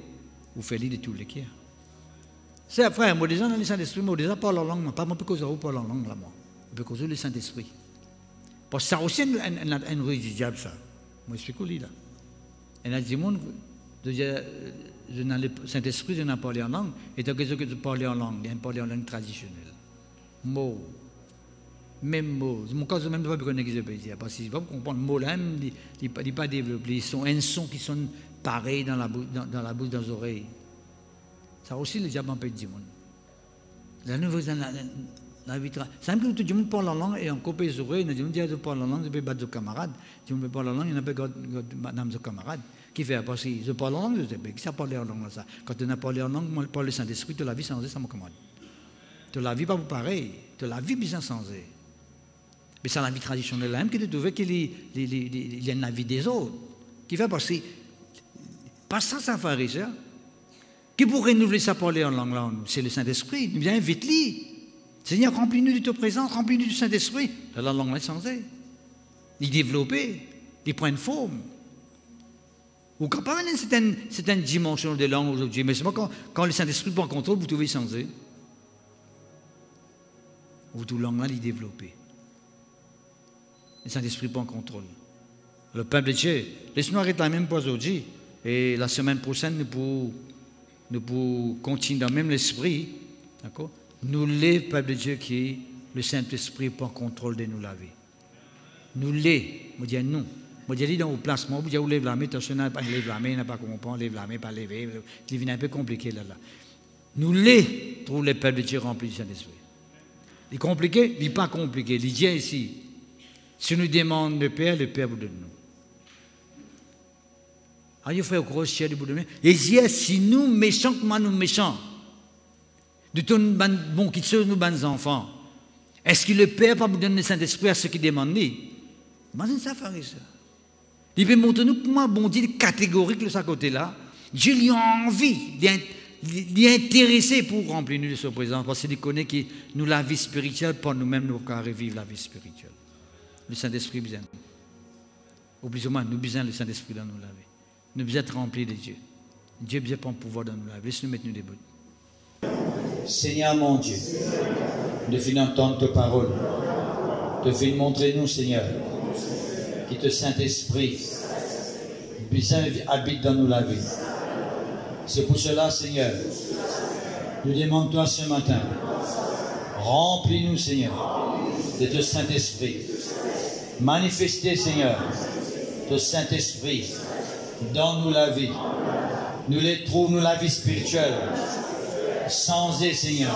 vous faites de tous les cœurs. C'est frère, moi déjà dans le Saint-Esprit, moi déjà parle en langue, pas moi peux causer parle en langue là moi. Je peux causer le Saint-Esprit. Parce que ça aussi une rue du diable ça. Moi je explique là. Et là dit monde je dans le Saint-Esprit je n'ai pas parlé en langue et donc que je parler en langue, je parler en langue traditionnelle. Mots. Même mots. Mon cas même pas connaître ce que je peux dire parce que vous comprendre mot là, il pas développé, ils sont un son qui sont pareils dans la bouche dans les oreilles. Ça aussi, le diable empêche du monde. La nouvelle, la vitre. C'est même que tout le monde parle en langue et on coupe les oreilles. On dit de parler en langue, je peux battre des camarades. Si on peut parler en langue, il n'y a pas madame de camarades. Qui fait? Parce que je parle en langue, je dis, qui ça parle en langue là, ça? Quand on a parlé en langue, moi, je parle le Saint-Esprit, de la vie sans ça me commande. De la vie pas pareil, de la vie bien sans mais c'est la vie traditionnelle, même que tu trouves qu'il y a la vie des autres. Qui fait? Parce que, pas ça fait ça. Qui pourrait renouveler ça parler en langue là? C'est le Saint-Esprit. Nous viens vite lui. Seigneur, remplis-nous de ta présence, remplis-nous du Saint-Esprit. La langue est changée. Il développe, il prend une forme. Ou quand pas c'est une dimension de langue aujourd'hui, mais c'est pas quand le Saint-Esprit prend contrôle, vous pouvez changer. Ou tout langue là, il développer. Le Saint-Esprit prend contrôle. Le peuple de Dieu, laisse-nous arrêter la même pour aujourd'hui. Et la semaine prochaine, nous pouvons continuer dans même l'esprit. D'accord? Nous lève, peuple de Dieu, qui le Saint-Esprit prend contrôle de nous la vie. Nous lève, je dis non. Je dis dans le placement, je dis lève la main, attention, pas lève la main, n'a pas comprendre, lève la main, pas lever. Il devient un peu compliqué là. Nous lève, trouve le peuple de Dieu rempli du Saint-Esprit. Il est compliqué, il n'est pas compliqué. Il dit ici, si nous demandons le Père vous donne nous. Alors, il faut faire gros ciel du bout de main. Et si nous méchants, comment nous méchants, de ton bon qui sont nous bons enfants, est-ce que le Père pas vous donner le Saint-Esprit à ceux qui demandent? Imagine ça, frère et sœur. Il peut montrer nous comment bon Dieu est catégorique de ce côté-là. Dieu lui a envie, il est intéressé pour remplir nous de sa présence, parce qu'il connaît que nous la vie spirituelle, pour nous-mêmes, nous pouvons revivre la vie spirituelle. Le Saint-Esprit besoin. Ou plus ou moins, nous besoin le Saint-Esprit dans nous la vie. Nous besoin être remplis de Dieu. Dieu besoin prendre pouvoir dans nous la vie. Laisse-nous mettre nous des bouts. Seigneur mon Dieu, de fin entendre ta parole, de fin montrer nous, Seigneur, que te Saint-Esprit habite dans nous la vie. C'est pour cela, Seigneur, nous demandons toi ce matin, remplis-nous, Seigneur, de ton Saint-Esprit. Manifestez, Seigneur, ton Saint-Esprit dans nous la vie. Nous les trouvons, nous la vie spirituelle. Sans Seigneur,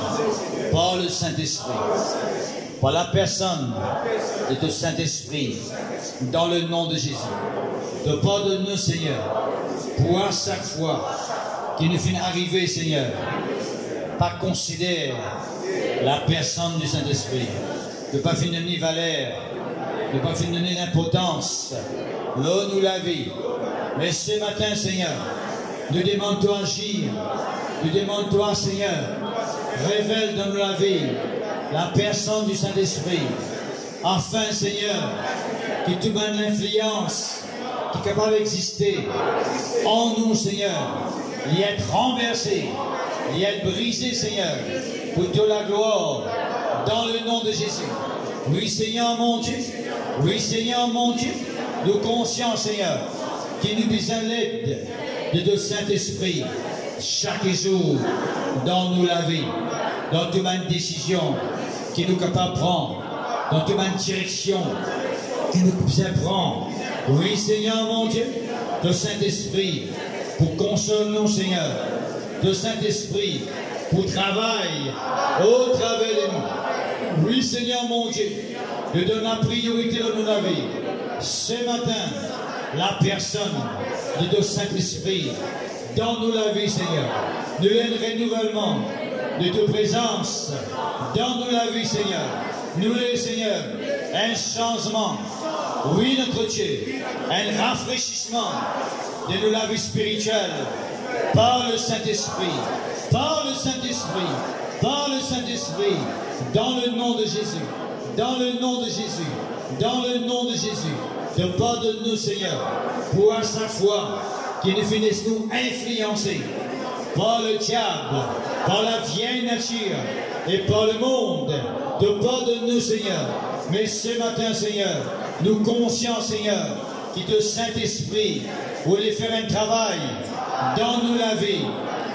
par le Saint-Esprit, par la personne de ton Saint-Esprit, dans le nom de Jésus. De pardonner, Seigneur, pour à chaque fois qu'il nous finit arriver, Seigneur, pas considérer la personne du Saint-Esprit, de ne pas finir ni valeur, de ne pas finir ni l'importance, l'eau nous la vie. Mais ce matin, Seigneur, nous demandons agir. Nous demandons toi, Seigneur, révèle dans nous la vie la personne du Saint-Esprit, afin, Seigneur, que toute l'influence qui est capable d'exister en nous, Seigneur, y être renversé, y être brisé, Seigneur, pour toute la gloire, dans le nom de Jésus. Oui, Seigneur, mon Dieu, oui, Seigneur, mon Dieu, nous conscients, Seigneur, qu'il nous besoin l'aide de ton Saint-Esprit. Chaque jour, dans nous la vie, dans toute ma décision qui nous capable de prendre, dans toute ma direction qui nous peut prendre. Oui, Seigneur, mon Dieu, de Saint-Esprit, pour consoler nous, Seigneur, de Saint-Esprit, pour travailler au travers de nous. Oui, Seigneur, mon Dieu, de donner la priorité dans nous la vie. Ce matin, la personne de ton Saint-Esprit, dans nous la vie, Seigneur, de un renouvellement de ta présence, dans nous la vie, Seigneur, nous les, Seigneur, un changement, oui, notre Dieu, un rafraîchissement de nous la vie spirituelle, par le Saint-Esprit, par le Saint-Esprit, par le Saint-Esprit, dans le nom de Jésus, dans le nom de Jésus, dans le nom de Jésus, de pardonne-nous, Seigneur, pour à chaque fois qui nous finissent nous influencer par le diable, par la vieille nature et par le monde, de pardonne-nous, Seigneur. Mais ce matin, Seigneur, nous conscients, Seigneur, que le Saint-Esprit voulait faire un travail dans nous la vie.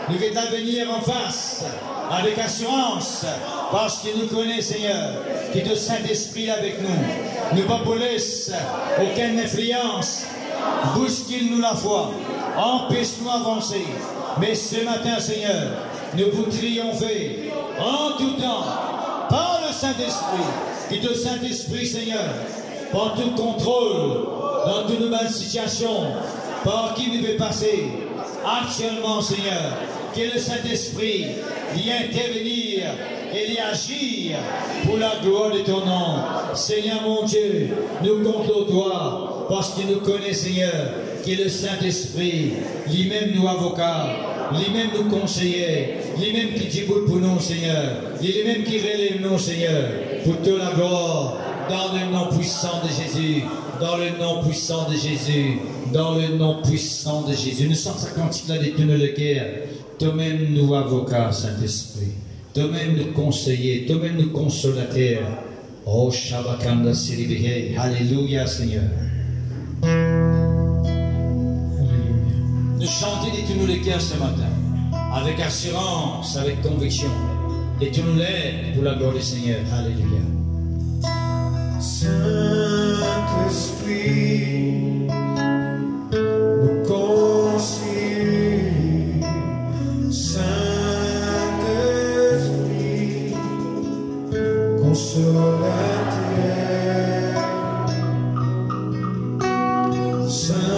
Nous allons venir en face avec assurance, parce qu'il nous connaît, Seigneur, que le Saint-Esprit est avec nous. Nous ne pas laisser aucune influence, bouscule-nous la foi, empêche-nous avancer. Mais ce matin, Seigneur, nous vous triompher en tout temps par le Saint-Esprit. Que le Saint-Esprit, Seigneur, prend tout contrôle dans toutes nos bonnes situations, par qui nous peut passer actuellement, Seigneur. Que le Saint-Esprit y intervenir et y agir pour la gloire de ton nom. Seigneur mon Dieu, nous comptons toi, parce qu'il nous connaît, Seigneur, que le Saint-Esprit, lui-même nous avocat, lui-même nous conseiller, lui-même qui dit pour nous, Seigneur, lui-même qui relève nous, Seigneur, pour toute la gloire, dans le nom puissant de Jésus, dans le nom puissant de Jésus, dans le nom puissant de Jésus. Nous sommes à cantique là de tout le cœur. Toi-même, nous, avocat, Saint-Esprit. Toi-même le conseiller, toi-même le consolateur. Oh Shabakanda Siribihe. Alléluia Seigneur. Nous chantons de tous nous les cœurs ce matin, avec assurance, avec conviction. Et tu nous lèves pour la gloire du Seigneur. Alléluia. Saint-Esprit, nous consigne. Saint-Esprit, consolateur. Saint-Esprit,